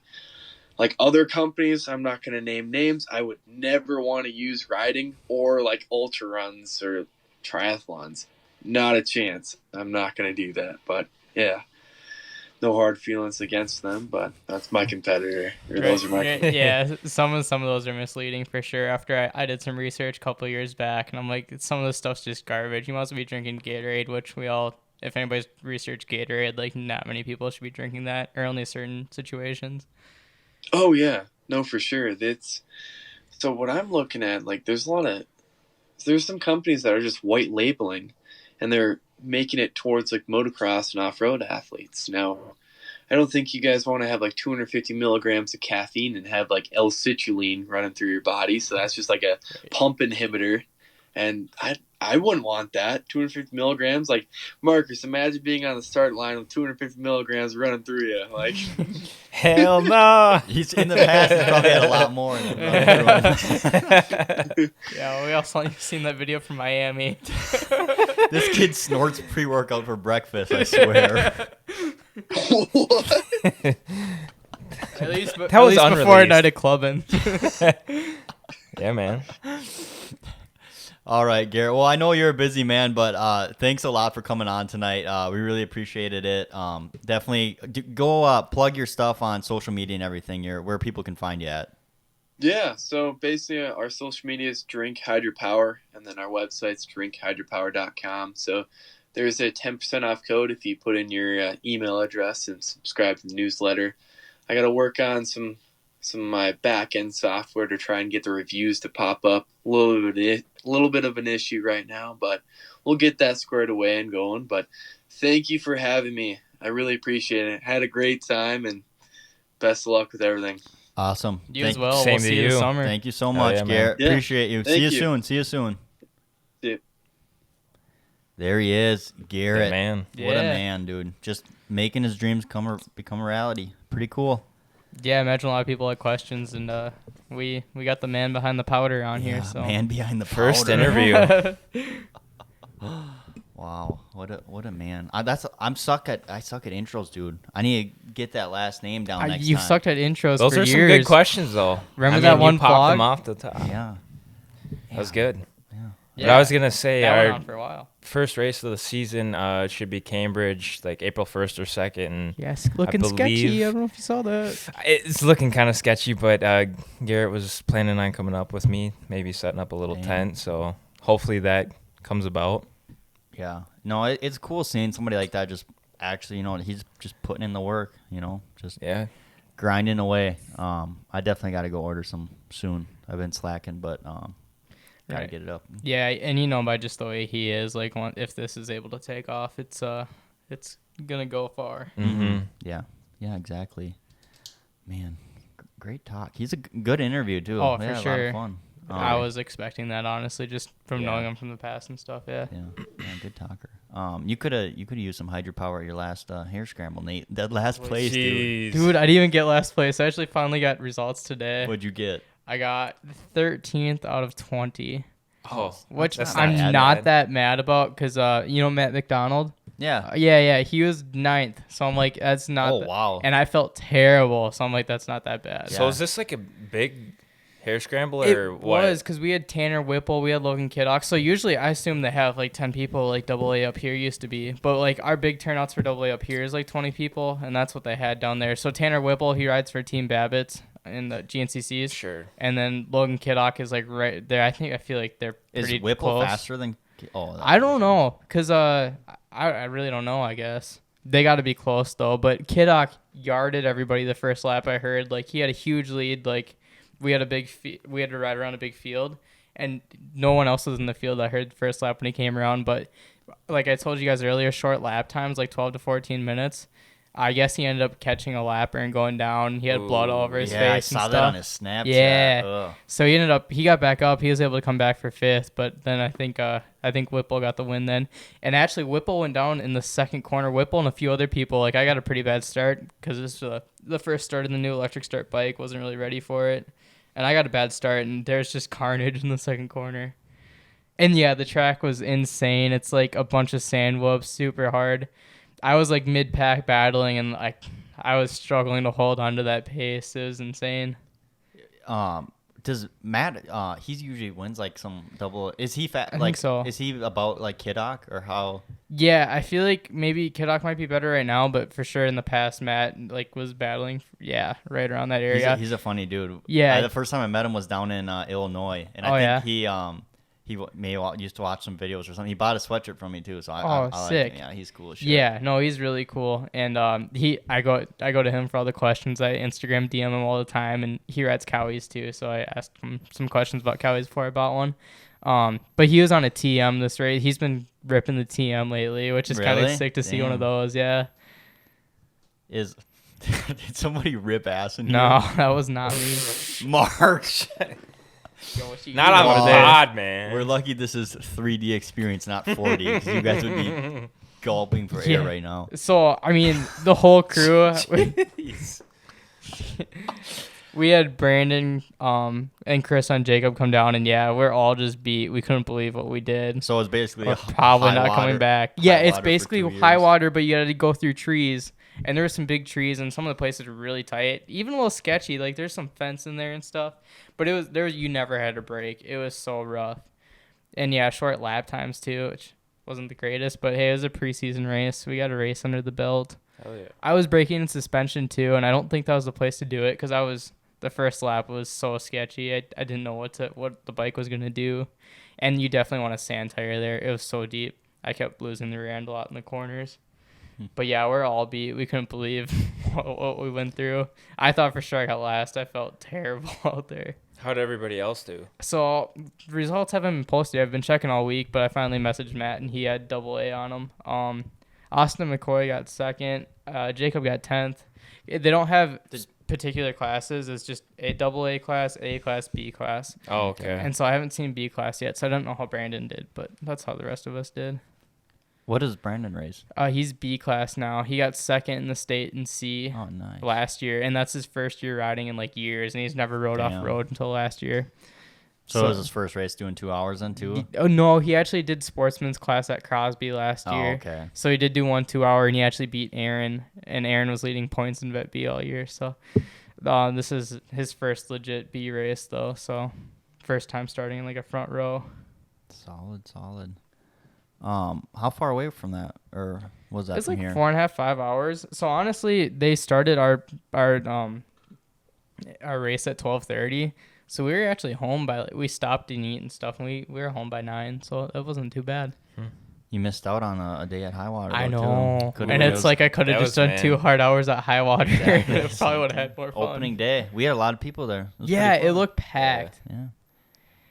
like other companies, I'm not going to name names. I would never want to use riding or like ultra runs or triathlons. Not a chance. I'm not going to do that. But yeah, no hard feelings against them. But that's my competitor. Or those are my. Yeah, some of those are misleading for sure. After I did some research a couple of years back, and I'm like, some of this stuff's just garbage. You must be drinking Gatorade, which we all, if anybody's researched Gatorade, like not many people should be drinking that, or only certain situations. Oh yeah, no, for sure. That's so. What I'm looking at, like, there's some companies that are just white labeling, and they're making it towards like motocross and off-road athletes. Now, I don't think you guys want to have like 250 milligrams of caffeine and have like L-citrulline running through your body. So that's just like a pump inhibitor. And I wouldn't want that. 250 milligrams. Like, Marcus, imagine being on the start line with 250 milligrams running through you. Like, Hell no. He's in the past. He's probably had a lot more. Yeah, we also seen that video from Miami. This kid snorts pre-workout for breakfast, I swear. what? At least, That was before a unreleased. night of clubbing. Yeah, man. All right, Garrett. Well, I know you're a busy man, but thanks a lot for coming on tonight. We really appreciated it. Definitely go plug your stuff on social media and everything. Where people can find you at. Yeah, so basically our social media is Drink Hydropower, and then our website's drinkhydropower.com. So there's a 10% off code if you put in your email address and subscribe to the newsletter. I got to work on some of my back-end software to try and get the reviews to pop up. A little bit of an issue right now, but we'll get that squared away and going. But thank you for having me. I really appreciate it. Had a great time, and best of luck with everything. Awesome. You as well. Same We'll to see you you. this summer. Thank you so Hell much, yeah, man. Garrett. Yeah. Appreciate you. Thank See you you. soon. See you soon. See ya. There he is, Garrett. Good man. What a Yeah. man, dude. Just making his dreams become a reality. Pretty cool. Yeah, I imagine a lot of people had questions, and we got the man behind the powder on here. So Man behind the First powder. interview. Wow, what a man. I suck at intros, dude. I need to get that last name down next You've time. sucked at intros Those for are some years. good questions, though. Remember I that mean, one you popped them vlog? off the top. Yeah. That was good. Yeah, But I was going to say that went our on for a while. first race of the season should be Cambridge, like April 1st or 2nd. And Yes, looking sketchy. believe- I don't know if you saw that. it's looking kind of sketchy, but Garrett was planning on coming up with me, maybe setting up a little Damn. tent. So hopefully that comes about. Yeah. No, it's cool seeing somebody like that just actually, he's just putting in the work, just Yeah. grinding away. I definitely got to go order some soon. I've been slacking, but got to Right. get it up. Yeah, and by just the way he is, like, if this is able to take off, it's gonna go far. Mm-hmm. Yeah. Yeah, exactly. Man, great talk. He's a good interview, too. Oh, for Yeah, a lot sure. of fun. I was expecting that, honestly, just from Yeah. knowing him from the past and stuff. Yeah. Yeah, good talker. You could have used some hydropower at your last hair scramble, Nate. That last place, dude. Dude, I didn't even get last place. I actually finally got results today. What'd you get? I got 13th out of 20, Oh, which that's I'm not not bad. that mad about because, Matt McDonald? Yeah. Yeah, he was 9th. So I'm like, that's not. Oh, wow. And I felt terrible. So I'm like, that's not that bad. So Yeah. is this like a big hair scramble It or what? was because we had Tanner Whipple, we had Logan Tkach. So usually I assume they have like 10 people, like AA up here used to be. But like our big turnouts for AA up here is like 20 people, and that's what they had down there. So Tanner Whipple, he rides for Team Babbitt's in the GNCCs. Sure. And then Logan Tkach is like right there. I feel like they're Is pretty Whipple close. faster than? Oh, I don't know, cause I really don't know. I guess they got to be close though. But Tkach yarded everybody the first lap. I heard like he had a huge lead. Like we had to ride around a big field, and no one else was in the field. I heard the first lap when he came around. But like I told you guys earlier, short lap times like 12 to 14 minutes. I guess he ended up catching a lapper and going down. He had blood all over his yeah, face I saw and that stuff. on his Snapchat. Yeah. Ugh. So he got back up. He was able to come back for 5th, but then I think Whipple got the win then. And actually Whipple went down in the second corner. Whipple and a few other people. Like I got a pretty bad start because this was the first start in the new electric start bike. Wasn't really ready for it, and I got a bad start. And there's just carnage in the second corner. And yeah, the track was insane. It's like a bunch of sand whoops, super hard. I was like mid-pack battling, and like I was struggling to hold on to that pace. It was insane. Does Matt? He usually wins like some double. Is he fat? I Like think so. Is he about like Kiddock or how? Yeah, I feel like maybe Kiddock might be better right now, but for sure in the past, Matt like was battling. Right around that area. He's a funny dude. Yeah. The first time I met him was down in Illinois, and Oh, I yeah? think he used to watch some videos or something. He bought a sweatshirt from me too, so I like sick. him. Yeah, he's cool as shit. Yeah, no, he's really cool, and I go to him for all the questions. I Instagram DM him all the time, and he rides cowies too. So I asked him some questions about cowies before I bought one. But he was on a TM this race. He's been ripping the TM lately, which is kind of Really? sick to see one of Damn. those. Yeah. Did somebody rip ass in No, here? that was not me. Mark. Not on Oh, the pod, man. We're lucky this is 3D experience, not 4D, because you guys would be gulping for Yeah. air right now. So I mean, the whole crew. We had Brandon, and Chris and Jacob come down, and yeah, we're all just beat. We couldn't believe what we did. So it's basically We're a probably high not water- coming back. Yeah, high it's water for basically 2 high years. water, but you got to go through trees, and there were some big trees, and some of the places were really tight, even a little sketchy. Like there's some fence in there and stuff, but you never had a break. It was so rough, and yeah, short lap times too, which wasn't the greatest. But hey, it was a preseason race. We got a race under the belt. Hell yeah. I was braking in suspension too, and I don't think that was the place to do it because the first lap was so sketchy. I didn't know what the bike was gonna do, and you definitely want a sand tire there. It was so deep. I kept losing the rear end a lot in the corners. But yeah, we're all beat. We couldn't believe what we went through. I thought for sure I got last. I felt terrible out there. How'd everybody else do? So results haven't been posted. I've been checking all week, but I finally messaged Matt and he had AA on him. Austin McCoy got second. Jacob got 10th. They don't have particular classes. It's just a AA class, A class, B class. Oh, okay. And so I haven't seen B class yet, so I don't know how Brandon did, but that's how the rest of us did. What does Brandon race? He's B class now. He got second in the state in C Oh, nice. last year, and that's his first year riding in like years, and he's never rode Damn. off road until last year. So it was his first race doing 2 hours then too? Oh no, he actually did sportsman's class at Crosby last Oh, year. okay. So he did do 1 2 hour, and he actually beat Aaron, and Aaron was leading points in Vet B all year. So this is his first legit B race though. So first time starting in like a front row. Solid. How far away from that, or was that It's from like here? 4.5 5 hours. So honestly, they started our race at 12:30. So we were actually home by we stopped and eat and stuff, and we were home by 9. So it wasn't too bad. You missed out on a day at high water. I though, know, too. Could've- and it's like I could have that just was, done 2 hard hours at high water. Exactly. It probably would have had more fun. opening day. We had a lot of people there. It was Yeah, pretty it fun. looked packed. Yeah.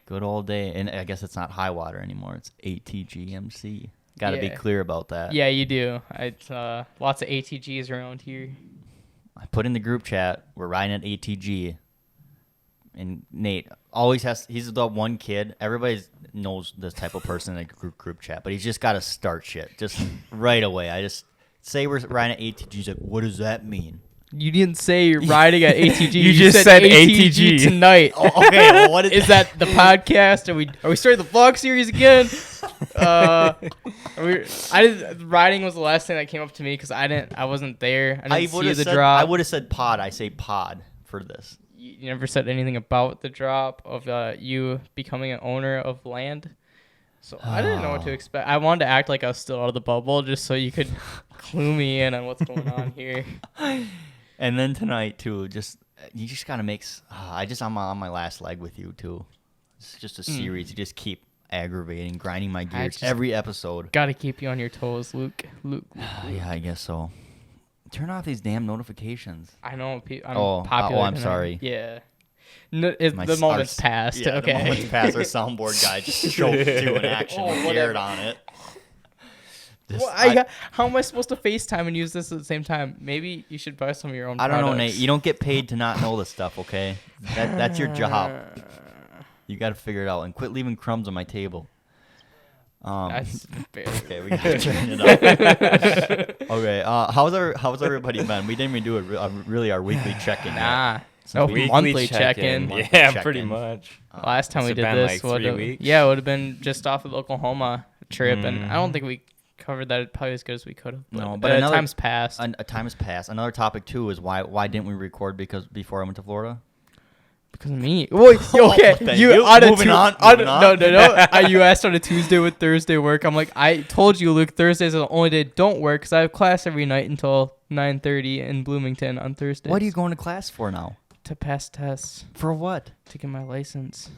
Good old day. And I guess it's not high water anymore. It's ATGMC. Got to be Yeah. clear about that. Yeah, you do. It's lots of ATGs around here. I put in the group chat, we're riding at ATG. And Nate always he's the one kid. Everybody knows this type of person in a group chat, but he's just got to start shit just right away. I just say we're riding at ATG. He's like, what does that mean? You didn't say you're riding at ATG. You just said ATG. tonight. Oh, okay, well, what Is that the podcast? Are we starting the vlog series again? Riding was the last thing that came up to me because I wasn't there. I didn't see would've the said, drop. I would have said pod. I say pod for this. You never said anything about the drop of you becoming an owner of land. So I didn't know what to expect. I wanted to act like I was still out of the bubble just so you could clue me in on what's going on here. And then tonight too, you just gotta make. I'm on my last leg with you too. It's just a series. You just keep aggravating, grinding my gears just- every episode. Got to keep you on your toes, Luke. Yeah, I guess so. Turn off these damn notifications. I know. I'm Oh, popular. I'm tonight. sorry. Yeah. No, My the s- moment's our s- passed. Yeah, okay. the moment's passed. Our soundboard guy just choked to in action Oh, with whatever. Garret on it. Just- Well, how am I supposed to FaceTime and use this at the same time? Maybe you should buy some of your own I don't know, products. Nate. You don't get paid to not know this stuff, okay? That's your job. You got to figure it out and quit leaving crumbs on my table. That's fair. Okay, we got to turn it up. Okay, how's everybody been? We didn't even do really our weekly check-in. Nah. Since No, we- Weekly monthly check-in. check-in. Yeah, check-in. pretty much. Last time Has we it did been this, like 3 weeks? yeah, it would have been just off of the Oklahoma trip, and I don't think we covered that probably as good as we could have. No, but another time's passed. A time has passed. Another topic too is why didn't we record before I went to Florida? Because of me. Wait, okay. Thank You you. on a Moving Tu- on, on- moving No, on. no, no. You asked on a Tuesday with Thursday work. I'm like, I told you, Luke, Thursdays are the only day don't work because I have class every night until 9:30 in Bloomington on Thursdays. What are you going to class for now? To pass tests For what? to get my license.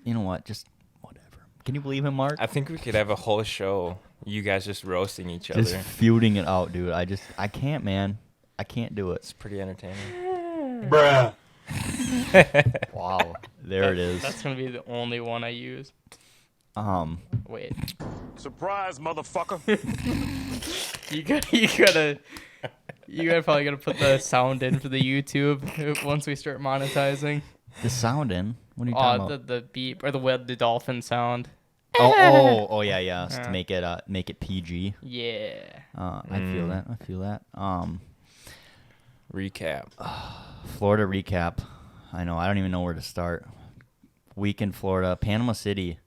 You know what? Just whatever. Can you believe him, Mark? I think we could have a whole show. You guys just roasting each Just other. feuding it out, dude. I can't, man. I can't do it. It's pretty entertaining. Bruh. Wow. There it is. That's gonna be the only one I use. Wait. Surprise, motherfucker. You gotta probably gotta put the sound in for the YouTube once we start monetizing. The sound in. What are you talking about? The beep or the dolphin sound. Oh, yeah. So Yeah. to make it PG. Yeah. I feel that. I feel that. Recap. Florida recap. I know. I don't even know where to start. Week in Florida, Panama City.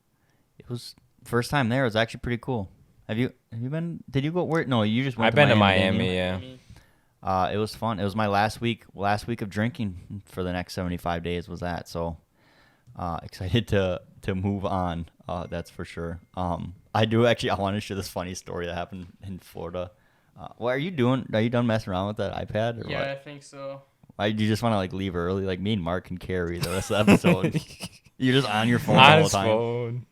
It was first time there. It was actually pretty cool. Have you been? Did you go? Where? No, you just went. I've been to didn't you? Miami, yeah. It was fun. It was my last week of drinking for the next 75 days was that. So excited to move on. That's for sure. I want to share this funny story that happened in Florida. What are you doing? Are you done messing around with that iPad or Yeah, I what? think so. You just want to like leave early? Like me and Mark can carry the rest of the episode. You're just on your phone On the whole his time. phone.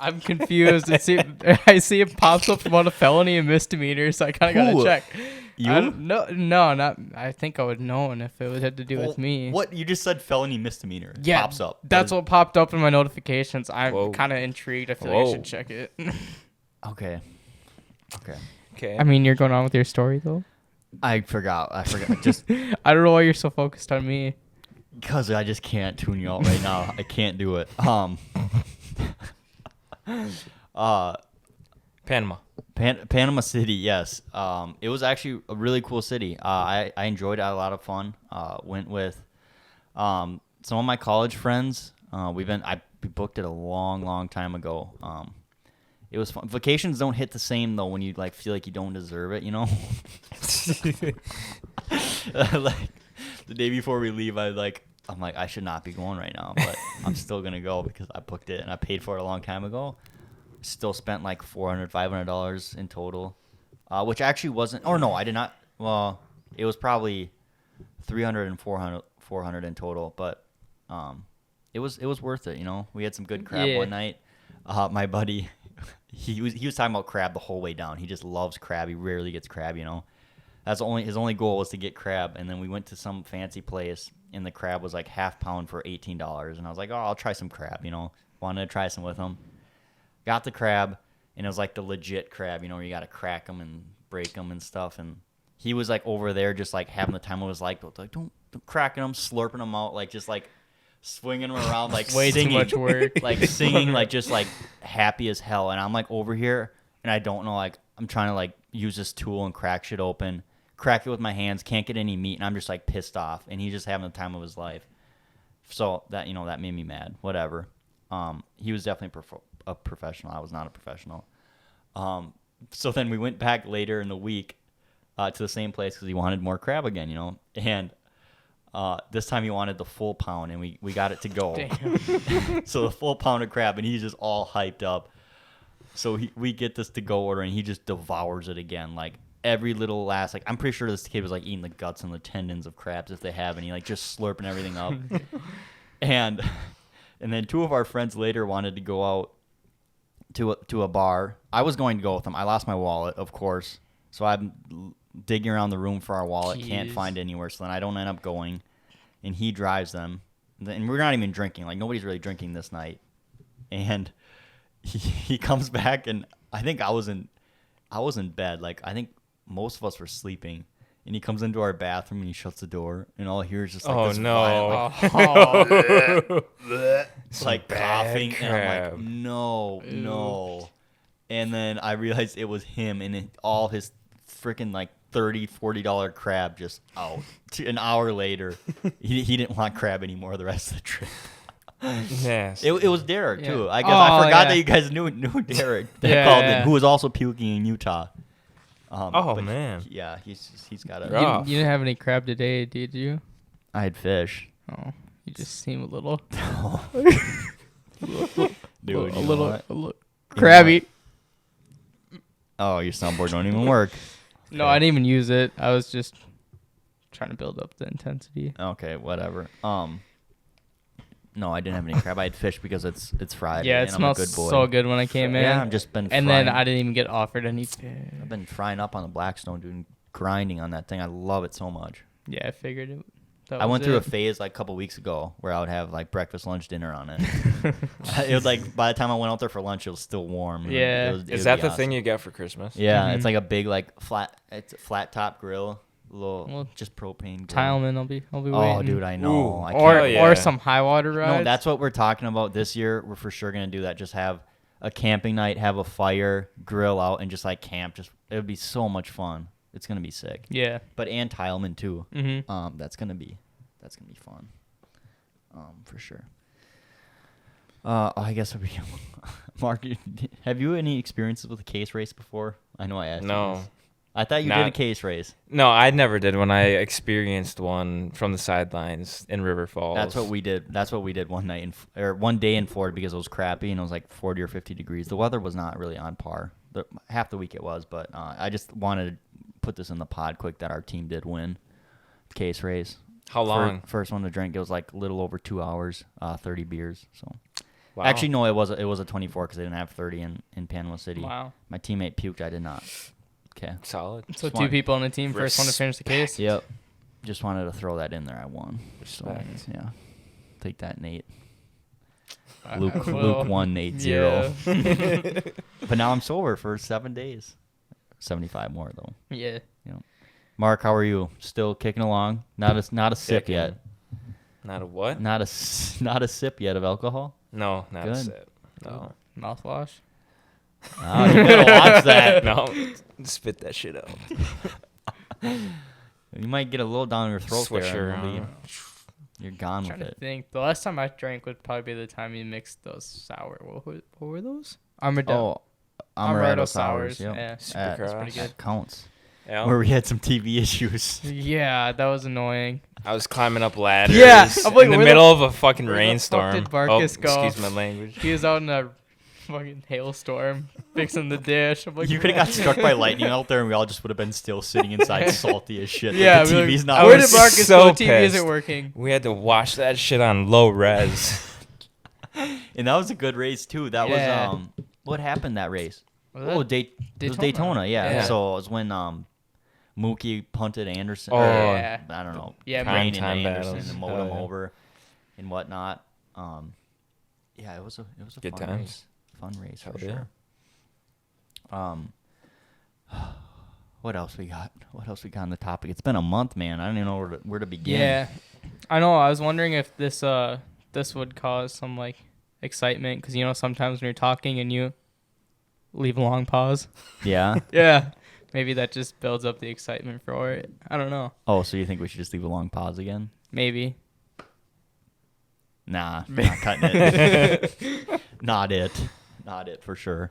I'm confused. I see it pops up about a felony and misdemeanor, so I kind of Who? gotta check. You? No, not. I think I would know if it had to do with me. What? You just said felony misdemeanor. It Yeah, pops up. That's what popped up in my notifications. I'm Whoa. kind of intrigued. I feel like I Whoa. should check it. Okay. Okay. I mean, you're going on with your story though. I forgot. Just I don't know why you're so focused on me. because I just can't tune you out right now. I can't do it. Panama. Panama City, yes. It was actually a really cool city. I enjoyed it. I had a lot of fun. Went with some of my college friends. We booked it a long time ago. It was fun. Vacations don't hit the same though when you like feel like you don't deserve it, you know? Like the day before we leave, I'm like I should not be going right now, but I'm still gonna go because I booked it and I paid for it a long time ago. Still spent like $400-$500 in total, which actually wasn't. Or no, I did not. Well, it was probably $300 and $400 in total, but it was worth it. You know, we had some good crab one night. My buddy, he was talking about crab the whole way down. He just loves crab. He rarely gets crab. You know, his only goal was to get crab. And then we went to some fancy place, and the crab was like half pound for $18. And I was like, oh, I'll try some crab. You know, wanted to try some with him. Got the crab, and it was like the legit crab, you know, where you got to crack them and break them and stuff. And he was like over there just like having the time of his life. Like, don't cracking them, slurping them out, like just like swinging them around, like Way singing, too much work. like singing, like just like happy as hell. And I'm like over here, and I don't know, like I'm trying to like use this tool and crack shit open, crack it with my hands, can't get any meat, and I'm just like pissed off. And he's just having the time of his life. So that, you know, that made me mad. Whatever. He was definitely a professional. I was not a professional. So then we went back later in the week to the same place because he wanted more crab again, you know. And this time he wanted the full pound, and we got it to go. Damn. So the full pound of crab, and he's just all hyped up. So we get this to go order, and he just devours it again, like every little last. Like I'm pretty sure this kid was like eating the guts and the tendons of crabs if they have any, like just slurping everything up. And then two of our friends later wanted to go out to a bar. I was going to go with them. I lost my wallet, of course. So I'm digging around the room for our wallet. Can't Jeez. find it anywhere. So then I don't end up going. And he drives them. And we're not even drinking. Like, nobody's really drinking this night. And he comes back, and I think I was in bed. Like, I think most of us were sleeping. And he comes into our bathroom, and he shuts the door. And all I hear is just like this violent, like coughing, and I'm like, no. And then I realized it was him, and all his freaking like $30-$40 crab just out. An hour later, he didn't want crab anymore the rest of the trip. Yeah. It was Derek Yeah. too. I guess I Oh, forgot yeah. that you guys knew Derek. That Yeah, called yeah. in, who was also puking in Utah. Oh, but man. Yeah, he's got You, a. Rough. you didn't have any crab today, did you? I had fish. Oh, you just seem a little, Dude, a little what? crabby. Crabby. Oh, your soundboard don't even work. No, I didn't even use it. I was just trying to build up the intensity. Okay, whatever. No, I didn't have any crab. I had fish because it's Friday. Yeah, it and I'm a smells good boy. so good when I came in. Yeah, I've just been. And frying. then I didn't even get offered any fish. I've been frying up on the Blackstone, doing grinding on that thing. I love it so much. Yeah, I figured it. I went through a phase like a couple weeks ago where I would have like breakfast, lunch, dinner on it. It was like by the time I went out there for lunch, it was still warm. Yeah. It Is would that be the awesome. thing you get for Christmas? Yeah, Mhm. it's like a big like it's a flat top grill, little Well, just propane. Grill. Tileman, I'll be waiting. Oh, dude, I know. Ooh. I Or can't- yeah. or some high water rides. No, that's what we're talking about this year. We're for sure gonna do that. Just have a camping night, have a fire, grill out, and just like camp. Just it would be so much fun. It's gonna be sick. Yeah. But and Tileman too. Mm-hmm. That's gonna be fun. For sure. I guess we, Mark, have you any experiences with a case race before? I know I asked. You No. this. I thought you did a case race. No, I never did when I experienced one from the sidelines in River Falls. That's what we did. That's what we did one night or one day in Florida because it was crappy and it was like 40 or 50 degrees. The weather was not really on par. Half the week it was, but I just wanted to put this in the pod quick that our team did win the case race. How long? First one to drink, it was like a little over 2 hours, 30 beers. So Wow. actually, no, it was a 24 because they didn't have 30 in Panama City. Wow. My teammate puked. I did not. Okay. Solid. So Just two people on the team, first one to finish the case. Yep. Just wanted to throw that in there. I won. So, Respect. yeah. Take that, Nate. Uh, Luke well, 1, Nate 0. Yeah. But now I'm sober for 7 days. 75 more though. Yeah. Mark, how are you? Still kicking along? Not a sip Kicking. yet. Not a what? Not a sip yet of alcohol. No, not a Good. sip. No. Mouthwash. Oh, you better watch that. No. Spit that shit out. You might get a little down your throat Swisher, there. And you'll huh? you're gone I'm trying with to it. think. The last time I drank would probably be the time you mixed those sour. What were those? Amaretto. Amaretto sours. Yep. Yeah. Supercross. That's pretty good. That counts. Yeah. Where we had some TV issues. Yeah, that was annoying. I was climbing up ladders Yeah, I'm like, in the where the- middle of a fucking where the fuck rainstorm. did Marcus go? Excuse my language. He was out in a fucking hailstorm fixing the dish. I'm like, You could have got struck by lightning out there, and we all just would have been still sitting inside, salty as shit. Yeah, the we were TV's like, not. where was did Marcus so go? TV pissed. isn't working. We had to watch that shit on low res. And that was a good race too. That Yeah. was what happened that race? Was Oh, that it was Daytona? Daytona. Yeah. Yeah. So it was when Mookie punted Anderson. Oh, or, yeah. I don't know. Yeah, Prime primetime time Anderson battles. and mowed Hell him yeah. over and whatnot. Yeah, it was a Good fun times. race. Fun race Hell for yeah. sure. What else we got? What else we got on the topic? It's been a month, man. I don't even know where to begin. Yeah, I know. I was wondering if this would cause some like excitement because sometimes when you're talking and you leave a long pause. Yeah. Yeah, maybe that just builds up the excitement for it. I don't know. Oh, so you think we should just leave a long pause again? Maybe. Nah, not cutting it. Not it for sure.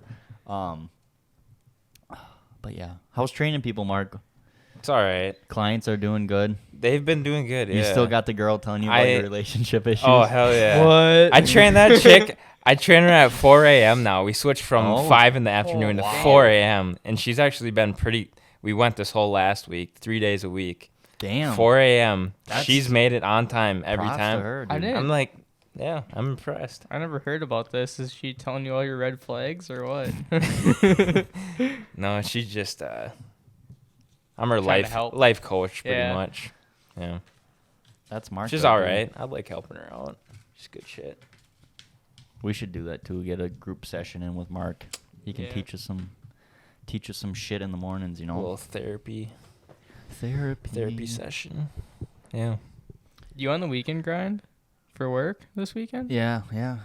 But yeah, how's training people, Mark? It's all right. Clients are doing good. They've been doing good. You yeah. still got the girl telling you about your relationship issues. Oh hell yeah! What? I train that chick. I train her at 4 a.m. now. We switched from Oh. 5 in the afternoon to wow. 4 a.m. And she's actually been pretty. We went this whole last week, 3 days a week. Damn. 4 a.m. That's- She's made it on time every Props time. to her, I dude. didn't. I'm like, yeah, I'm impressed. I never heard about this. Is she telling you all your red flags or what? No, she's just. I'm her Trying to help. life coach pretty Yeah. much. Yeah, That's Mark. she's though, all dude. right. I like helping her out. She's good shit. We should do that too. Get a group session in with Mark. He can Yeah. teach us some shit in the mornings. A little therapy Therapy session. Yeah. You on the weekend grind for work this weekend? Yeah.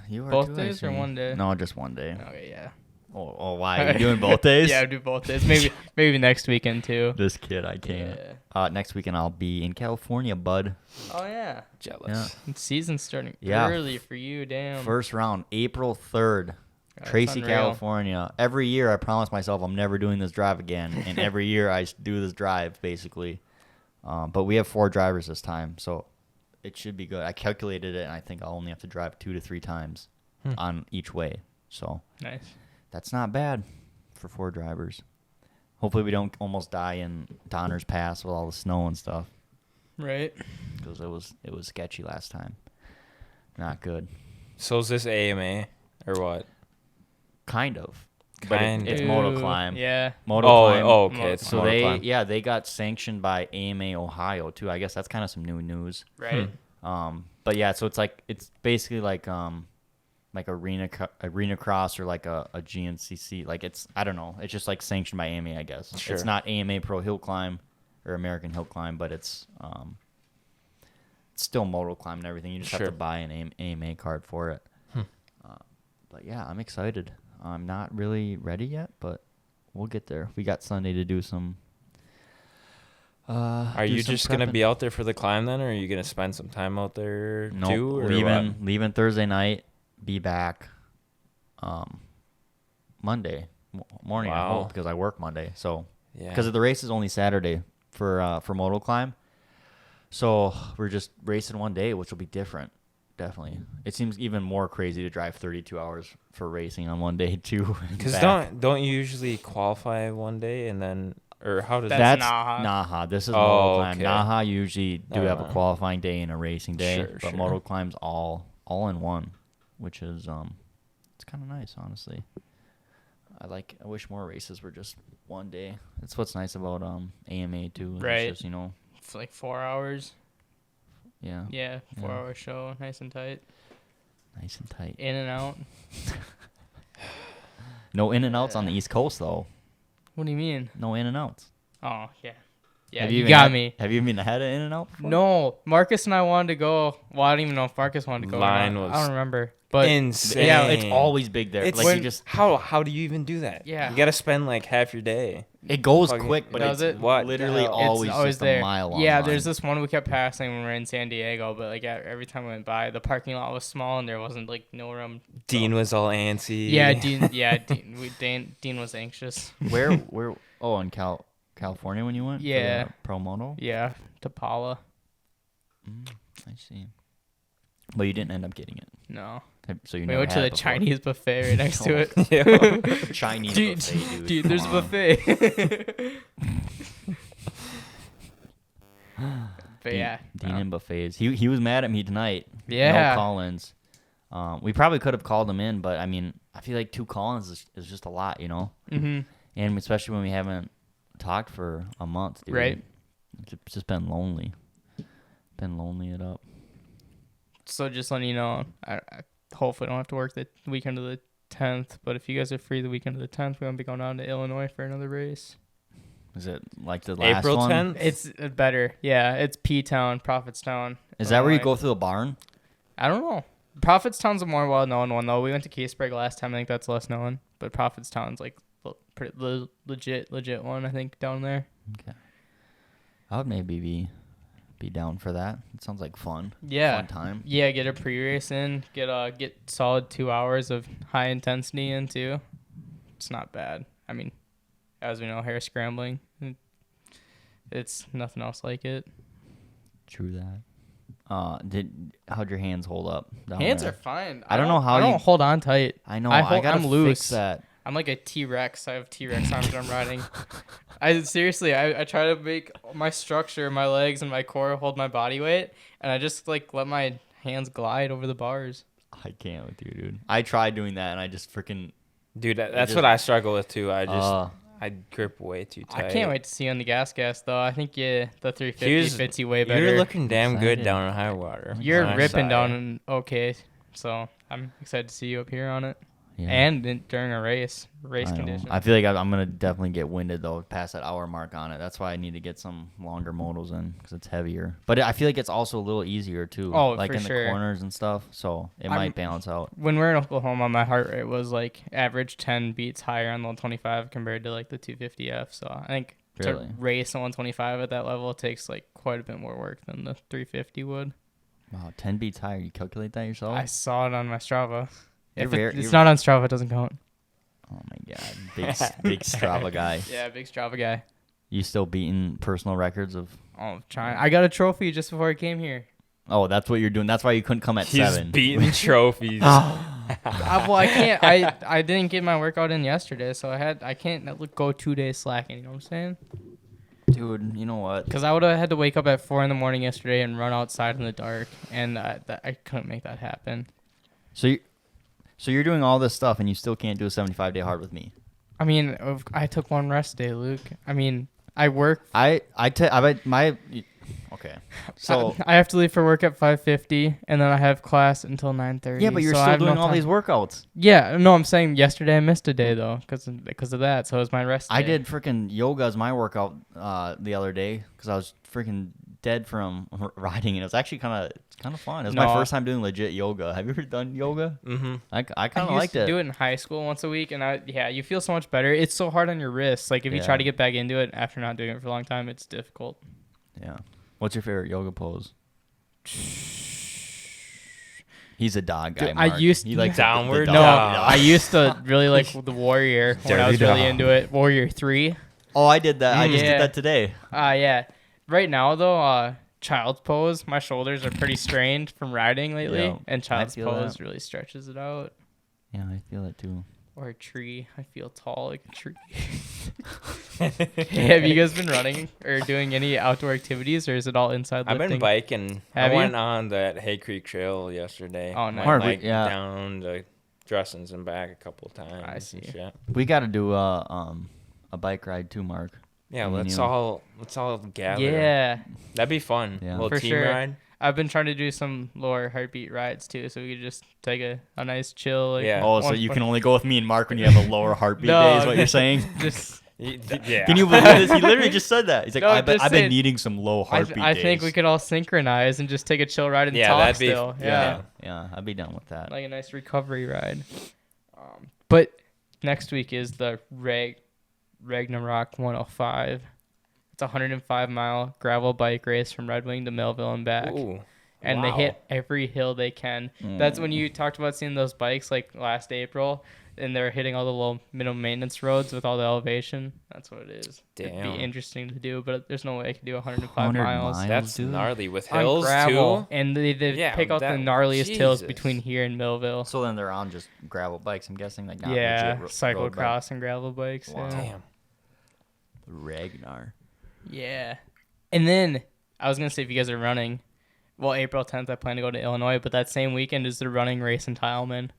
You are Both too, I days or see. one day? No, just one day. Okay, yeah. Why? Are you doing both days? Yeah, I'll do both days. Maybe next weekend too. This kid, I can't. Yeah. Next weekend I'll be in California, bud. Oh yeah. Jealous. Season's starting Yeah. early for you. Damn. First round, April 3rd. That's Tracy, unreal. California. Every year I promise myself I'm never doing this drive again, and every year I do this drive basically. But we have 4 drivers this time, so it should be good. I calculated it, and I think I'll only have to drive 2 to 3 times on each way. So Nice. that's not bad for 4 drivers. Hopefully we don't almost die in Donner's Pass with all the snow and stuff, Right. because it was sketchy last time. Not good. So is this AMA or what? Kind of. Kind But it's Ooh, Motoclimb. Yeah. Motoclimb. Okay. It's So Motoclimb. they got sanctioned by AMA Ohio too. I guess that's kind of some new news. Right. But yeah, so it's basically like arena cross or like a GNCC. Like I don't know. It's just like sanctioned by AMA, I guess. Sure. It's not AMA Pro Hill Climb or American Hill Climb, but it's still Motoclimb and everything. You just have Sure. to buy an AMA card for it. But yeah, I'm excited. I'm not really ready yet, but we'll get there. We got Sunday to do some. Are do you some just gonna prepping. be out there for the climb then, or are you gonna spend some time out there No, too? Or what? leaving Thursday night, be back Monday morning. I Wow. hope, because I work Monday. So Yeah. because the race is only Saturday for Motoclimb, so we're just racing one day, which will be different. Definitely, it seems even more crazy to drive 32 hours for racing on one day too. and Because back. don't you usually qualify one day and then, or how does That's that? Naha. This is Oh, Motoclimb. okay. Naha usually do have a Uh, qualifying day and a racing day, Sure, but sure. Motoclimb's all in one, which is it's kind of nice, honestly. I wish more races were just one day. That's what's nice about AMA too. It's Right. just, It's like 4 hours. yeah, Yeah, 4 Yeah. hour show, nice and tight, nice and tight. in and out. No in and outs on the East Coast though. What do you mean? No in and outs. Oh yeah, yeah. Have You even got had- me. Have you even had an in and out before? No, Marcus and I wanted to go. Well, I don't even know if Marcus wanted to go. or Line not. was I don't remember. But insane. Yeah, it's always big there. It's Like you just how do you even do that? Yeah. You gotta spend like half your day. it goes Fucking- quick, but Does it's it? What the literally hell? always just there. a mile long. Yeah, line. there's this one we kept passing when we were in San Diego, but like every time we went by, the parking lot was small and there wasn't like no room. Dean was all antsy. Yeah, Dean. Yeah, Dean was anxious. Where? Oh, in California when you went? for Yeah. the Pro Moto? Yeah, to Paula. I see. But you didn't end up getting it. No, So you we never went to had the it before. Chinese buffet right next to it. Yeah. Chinese Dude, buffet, dude. Dude, there's a Come on. buffet. But yeah, Dean and buffets. He was mad at me tonight. Yeah. No call-ins. We probably could have called him in, but I mean, I feel like 2 call-ins is just a lot, Mhm. And especially when we haven't talked for a month, dude. Right. It's just been lonely. Been lonely it up. So just letting you know, I hopefully don't have to work the weekend of the 10th. But if you guys are free the weekend of the 10th, we're gonna be going down to Illinois for another race. Is it like the last April one? 10th. It's better. Yeah, it's P-Town, Prophetstown. Is that where you Illinois. go through the barn? I don't know. Prophetstown's a more well-known one though. We went to Caseburg last time. I think that's less known. But Prophetstown's like pretty legit one. I think down there. Okay. I would maybe be down for that. It sounds like fun. Yeah. Fun time. Yeah, get a pre-race in. Get solid 2 hours of high intensity in too. It's not bad. I mean, as we know, hair scrambling. It's nothing else like it. True that. How'd your hands hold up? down Hands there? are fine. I don't know how I don't you- hold on tight. I know. I I, hold- gotta I'm fix loose. that. I'm like a T-Rex. I have T-Rex arms when I'm riding. I seriously, I try to make my structure, my legs and my core hold my body weight, and I just like let my hands glide over the bars. I can't with you, dude. I tried doing that, and I just freaking. Dude, that's just- what I struggle with too. I grip way too tight. I can't wait to see you on the gas though. I think the 350 Here's- fits you way better. You're looking damn Excited. good down in high water. You're I'm ripping excited. down and okay. So I'm excited to see you up here on it. Yeah. and during a race I know. condition. I feel like I'm gonna definitely get winded though, past that hour mark on it. That's why I need to get some longer modals in because it's heavier. But I feel like it's also a little easier too. Oh, like for in sure. the corners and stuff. So it might balance out. When we're in Oklahoma, my heart rate was like average 10 beats higher on the 125 compared to like the 250F. So I think Really? to race a 125 at that level takes like quite a bit more work than the 350 would. Wow, 10 beats higher. You calculate that yourself? I saw it on my Strava. If You're it's you're- not on Strava, it doesn't count. Oh my god, big Strava guy. Yeah, big Strava guy. You still beating personal records of? Oh, trying. I got a trophy just before I came here. Oh, that's what you're doing. That's why you couldn't come at He's 7. beating trophies. Well, I can't. I didn't get my workout in yesterday, so I can't go 2 days slacking. You know what I'm saying? Dude, you know what? Because I would have had to wake up at 4 in the morning yesterday and run outside in the dark, and I couldn't make that happen. So you're doing all this stuff and you still can't do a 75-day hard with me. I mean, I took one rest day, Luke. I mean, I work. I bet my okay. So I have to leave for work at 5:50, and then I have class until 9:30. yeah, but you're so I still have no doing all time. these workouts. Yeah, no, I'm saying yesterday I missed a day though, because of that. So it was my rest day. I did freaking yoga as my workout the other day because I was freaking dead from riding, and it was actually kind of fun. It was my No. first time doing legit yoga. Have you ever done yoga? Mm-hmm. I kind I of used liked to it. do it in high school once a week, and you feel so much better. It's so hard on your wrists. Like if you Yeah. try to get back into it after not doing it for a long time, it's difficult. Yeah. What's your favorite yoga pose? He's a dog guy. Dude, I Mark. used- He likes Downward the No, dog. dog. I used to really like the Warrior when I was Dirty really dog. into it. Warrior 3. Oh, I did that. I just Yeah. did that today. Yeah. Right now though, child's pose, my shoulders are pretty strained from riding lately, Yeah, and child's feel pose that. really stretches it out. Yeah, I feel it too. Or a tree. I feel tall like a tree. Have you guys been running or doing any outdoor activities, or is it all inside I've lifting? been biking. Have I you? went on that Hay Creek Trail yesterday. Oh, Went, nice. Mark, like yeah. down to Dressens and back a couple times. I and see. shit. We got to do a bike ride too, Mark. Yeah, Me and let's you. all gather. Yeah. That'd be fun. Yeah. Little For team sure. ride. I've been trying to do some lower heartbeat rides too, so we could just take a nice chill. Like, Yeah. Oh, so one- you can only go with me and Mark when you have a lower heartbeat No, day is what you're saying? just. Yeah. Can you believe this? He literally just said that. He's like, No, I've just been saying- needing some low heartbeat I days. think we could all synchronize and just take a chill ride and Yeah, talk that'd be- still. yeah. Yeah, I'd be down with that. Like a nice recovery ride. But next week is the Ragnarok 105. It's a 105-mile gravel bike race from Red Wing to Millville and back. Ooh. And they Wow. hit every hill they can. That's when you talked about seeing those bikes like last April, and they're hitting all the low minimum maintenance roads with all the elevation. That's what it is. It'd Damn. be interesting to do, but there's no way I could do 105 100 miles. miles. That's dude. gnarly with On hills gravel. too. And they Yeah, pick out the that- gnarliest hills Jesus. between here and Millville. So then they're on just gravel bikes, I'm guessing, like not Yeah, legit road bikes. cyclocross and gravel bikes. Wow. Yeah. Damn. Ragnar. Yeah. And then I was gonna say if you guys are running, well, April 10th I plan to go to Illinois, but that same weekend is the running race in Tileman.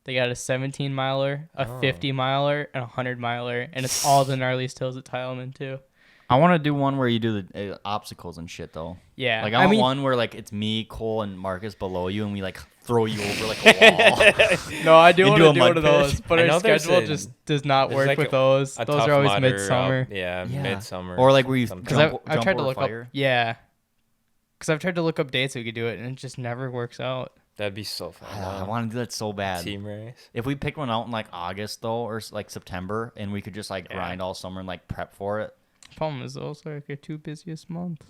They got a 17 miler, a 50 miler, and a 100 miler, and it's all the gnarliest hills at Tileman too. I want to do one where you do the obstacles and shit though. Yeah. Like I want one where like it's me, Cole, and Marcus below you, and we like throw you over like a wall. No, I do You want do to a do mud one of those, pit? but I our know there's schedule a- just does not there's work like with those. A Those Tough are always Mudder midsummer. up- Yeah, Yeah. midsummer. Or like where you something. Because jump, I've tried to over look fire. up. Yeah. Because I've tried to look up dates we could do it, and it just never works out. That'd be so fun. I want to do that so bad. Team race. If we pick one out in like August though, or like September, and we could just like grind all summer and like prep for it. Problem is those are like your 2 busiest months.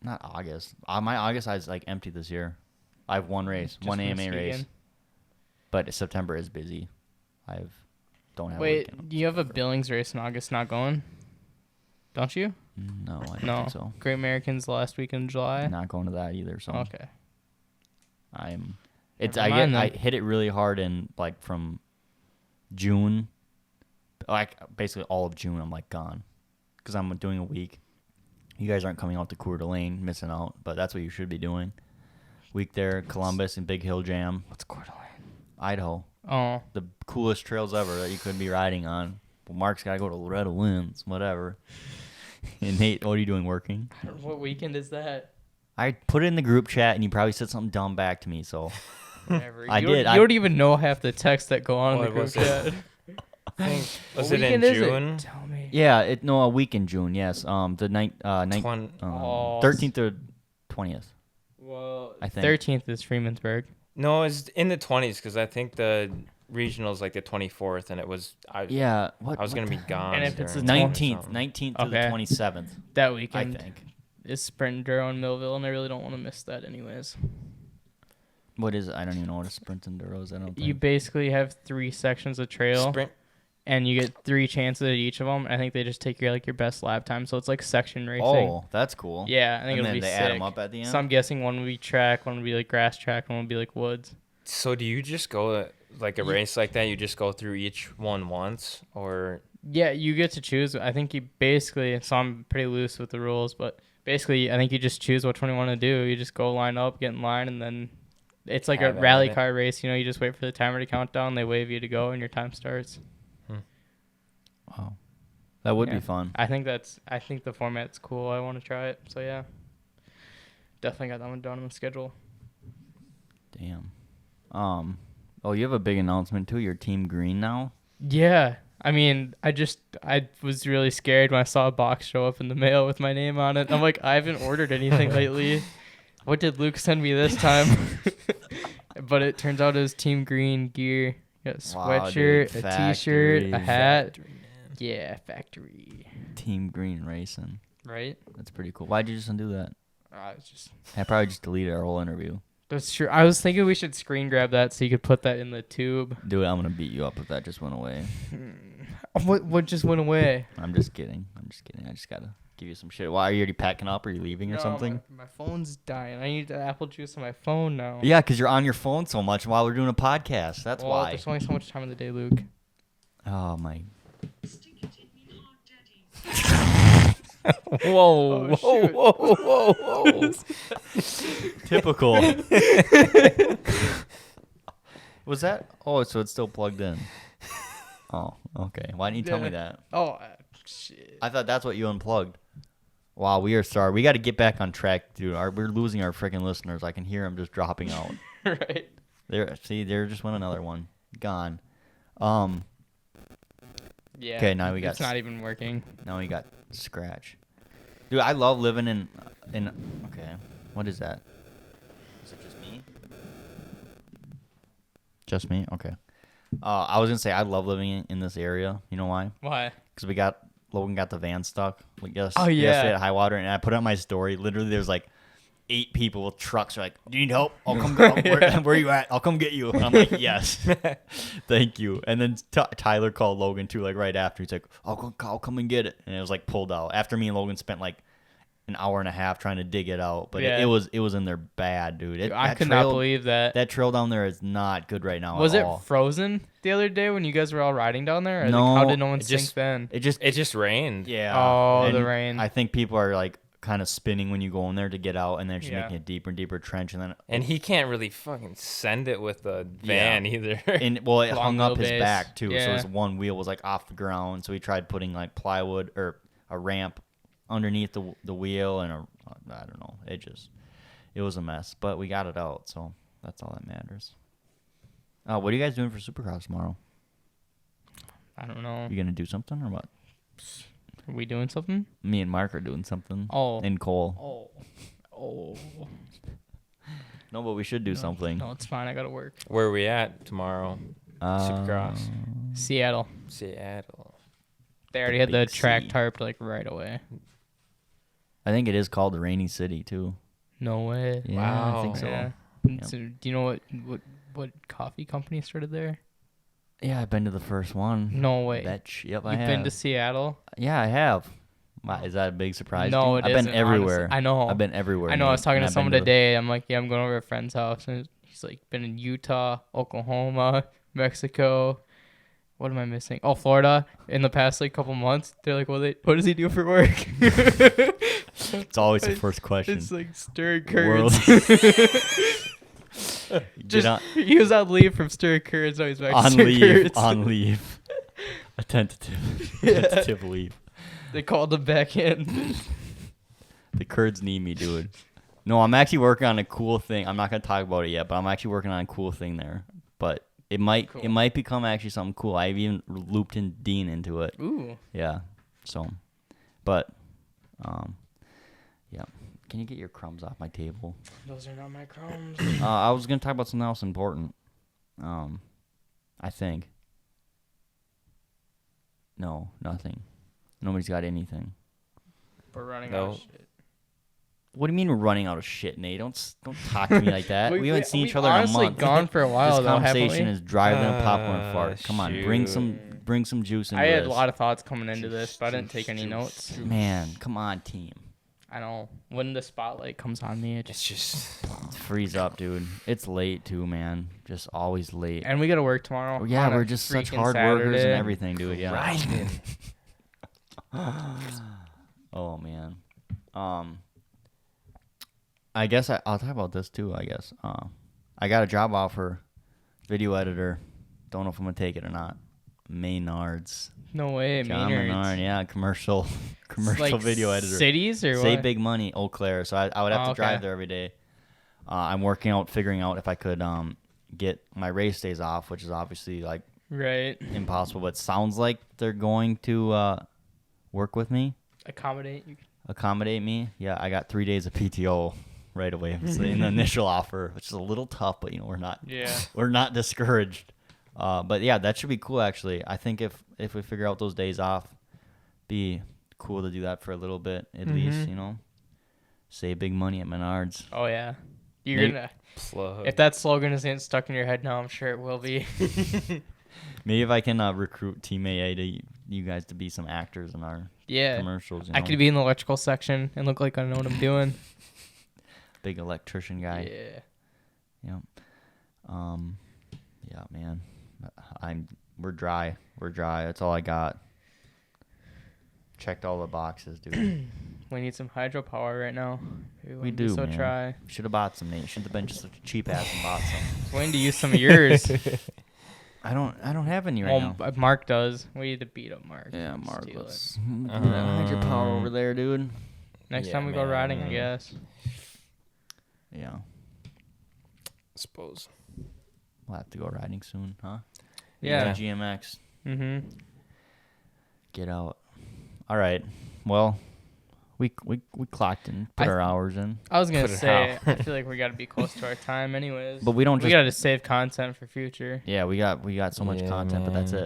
Not August. My August is like empty this year. I have one race, Just one AMA Muskegon. race, but September is busy. Don't have. a Wait, weekend. you have a Billings race in August not going? Don't you? No, I don't No. think so. Great Americans the last week in July. Not going to that either. So Okay. I'm. It's Never I mind get I then. hit it really hard in like from June, like basically all of June. I'm like gone because I'm doing a week. You guys aren't coming out to Coeur d'Alene, missing out, but that's what you should be doing. Week there, Columbus and Big Hill Jam, What's Coeur d'Alene? Idaho. Oh, The coolest trails ever that you could be riding on. Well, Mark's got to go to Loretta Lynn's, whatever. And Nate, what are you doing working? what weekend is that? I put it in the group chat, and you probably said something dumb back to me, so Whatever. I You did. Don't, you don't even know half the texts that go on in What the group was it? chat. Was What it in weekend is June? Tell me. Yeah, a week in June. Yes, the 13th to 20th. Well, I think. 13th is Freemansburg. No, it's in the 20s because I think the regional's like the 24th, and it was Yeah, I was gonna be gone. And if it's the during 19th, something. 19th to the Okay. 27th. That I weekend think. is Sprint Enduro in Millville, and I really don't want to miss that anyways. What is it? I don't even know what a sprint enduro is. I don't think. You basically have 3 sections of trail, Sprint. and you get 3 chances at each of them. I think they just take your best lap time, so it's like section racing. Oh, that's cool. Yeah, I think And it'll then be they sick. add them up at the end. So I'm guessing one would be track, one would be like grass track, one would be like woods. So do you just go like a race like that? You just go through each one once, or Yeah, you get to choose. I think you basically, so I'm pretty loose with the rules, but basically I think you just choose which one you want to do. You just go line up, get in line, and then it's like a Have at rally it. car race. You know, you just wait for the timer to count down, they wave you to go, and your time starts. Wow, that would Yeah. be fun. I think the format's cool. I want to try it. So yeah, definitely got that one down on the schedule. Damn. Oh, you have a big announcement too. You're Team Green now. Yeah. I mean, I was really scared when I saw a box show up in the mail with my name on it. I'm like, I haven't ordered anything lately. What did Luke send me this time? But it turns out it was Team Green gear. You got a Wow, sweatshirt, dude. a t-shirt, a Factory. hat. Yeah, factory. Team Green Racing. Right? That's pretty cool. Why'd you just undo that? It's just I probably just deleted our whole interview. that's true. I was thinking we should screen grab that so you could put that in the tube. Do it. I'm gonna beat you up if that just went away. What just went away? I'm just kidding. I just gotta give you some shit. Why are you already packing up? Are you leaving or No, something? My phone's dying. I need apple juice on my phone now. Yeah, because you're on your phone so much while we're doing a podcast. That's Well, why. there's only so much time in the day, Luke. Oh my. whoa, Oh, shoot. whoa. Typical. Was that? Oh, so it's still plugged in. Oh, okay. Why didn't you tell me that? Oh, shit. I thought that's what you unplugged. Wow, we are sorry. We got to get back on track, dude. We're losing our freaking listeners. I can hear them just dropping out. Right. There just went another one. Gone. Yeah. Okay, now we got It's not even working. Now we got Scratch. Dude, I love living in okay. What is that? Is it just me? Just me? Okay. I was gonna say I love living in this area. You know why? Why? Because Logan got the van stuck. Oh, yeah. Yesterday at high water, and I put it on my story. Literally, there's like 8 people with trucks. Are like, do you need help? I'll come. Where are you at? I'll come get you. And I'm like, yes, thank you. And then Tyler called Logan too, like right after. He's like, I'll come and get it. And it was like pulled out after me and Logan spent like an hour and a half trying to dig it out. But Yeah. it was in there bad, dude. I could not believe that. that trail down there is not good right now. Was at it all. frozen the other day when you guys were all riding down there? Or No, like, how did no one it sink just- then? It just rained. yeah. Oh, the And rain. I think people are like kind of spinning when you go in there to get out, and then just Yeah. making a deeper and deeper trench, and then And he can't really fucking send it with the van either. and well, it Long hung up his wheelbase. back too, so Yeah. his one wheel was like off the ground. So he tried putting like plywood or a ramp underneath the wheel, and I don't know. It was a mess, but we got it out, so that's all that matters. What are you guys doing for Supercross tomorrow? I don't know. You gonna do something or what? Are we doing something? Me and Mark are doing something. Oh. And Cole. Oh. No, but we should do something. No, it's fine. I gotta work. Where are we at tomorrow? Supercross. Seattle. Seattle. They already had the Big track C. tarped like right away. I think it is called the Rainy City too. No way. Yeah, I think Wow. so. Yeah. Yep. So, do you know what coffee company started there? Yeah, I've been to the first one. No way. Betch. Yep, I You've have. been to Seattle? Yeah, I have. Wow, is that a big surprise? to No, you? it I've been isn't, everywhere. honestly. I know. I've been everywhere. I know. I was Nate, talking and to I've someone been today. I'm like, yeah, I'm going over to a friend's house, and he's like, been in Utah, Oklahoma, Mexico. What am I missing? Oh, Florida. In the past like couple months, they're like, what does he do for work? It's always the first question. It's like stir World- curds. Get on, He was on leave from stir curds. Now he's back to on stir leave. curds. On leave. A tentative leave. They called him back in. The Kurds need me, dude. No, I'm actually working on a cool thing. I'm not gonna talk about it yet, but I'm actually working on a cool thing there. But it might become actually something cool. I've even looped in Dean into it. Ooh. Yeah. So, but, yeah. Can you get your crumbs off my table? Those are not my crumbs. I was gonna talk about something else important. I think. No, nothing. Nobody's got anything. We're running No. out of shit. What do you mean we're running out of shit, Nate? Don't talk to me like that. we haven't seen each other in a honestly month. gone for a while, This though, haven't conversation we? is driving a popcorn fart. Come on, bring shoot. some juice into I had this. a lot of thoughts coming into this, but I didn't take any notes. Man, come on, team. I know. When the spotlight comes on me, it It's just... just Freeze up, dude. It's late too, man. Just always late. And we got to work tomorrow. Yeah, on a we're just such freaking hard workers and Saturday. everything, dude. Yeah. grinding. Oh man. I guess I'll talk about this too. I guess I got a job offer, video editor. Don't know if I'm gonna take it or not. Maynard's. No way, John Maynard's. Maynard, yeah, commercial It's like video editor. Cities or Say what? big money, Eau Claire. So I would have Oh, to okay. drive there every day. I'm figuring out if I could get my race days off, which is obviously like Right. impossible. But sounds like they're going to work with me, Accommodate you. accommodate me. Yeah, I got 3 days of PTO right away so in the initial offer, which is a little tough, but Yeah. we're not discouraged. But yeah, that should be cool actually. I think if we figure out those days off, be cool to do that for a little bit at least, Save big money at Menards. Oh, yeah. You're Maybe- gonna... Plug. If that slogan isn't stuck in your head now, I'm sure it will be. Maybe if I can recruit Team AA to you guys to be some actors in our Yeah. commercials. I could be in the electrical section and look like I know what I'm doing. big electrician guy. Yeah. Yep. Yeah, man. We're dry. We're dry. That's all I got. Checked all the boxes, dude. We need some hydropower right now. Maybe We we'll do, So man. try. Should have bought some, Nate. Should have been just such a cheap ass and bought some. I was waiting to use some of yours. I don't have any right now. Mark does. We need to beat up Mark. Yeah, Mark. Steal it. Let's do that hydropower over there, dude. Next Yeah, time we go riding, I man. guess. Yeah, suppose. we'll have to go riding soon, huh? Yeah. GMX. Mm-hmm. Get out. All right. Well, we clocked and put I our hours in, I was gonna Put it say, out. I feel like we got to be close to our time, anyways. but we don't we just. got to save content for future. Yeah, we got so much Yeah, content, but that's man.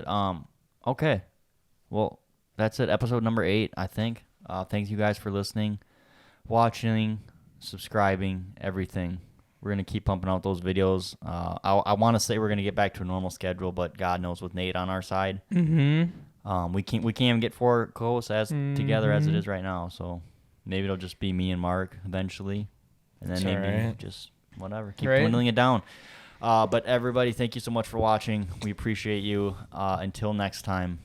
it. Okay. Well, that's it. Episode number 8, I think. Thank you guys for listening, watching, subscribing, everything. We're gonna keep pumping out those videos. I want to say we're gonna get back to a normal schedule, but God knows with Nate on our side, Mm-hmm. we can't even get 4 co-hosts together as it is right now. So maybe it'll just be me and Mark eventually, and then It's maybe alright. just whatever, keep Right. dwindling it down. But everybody, thank you so much for watching. We appreciate you. Until next time.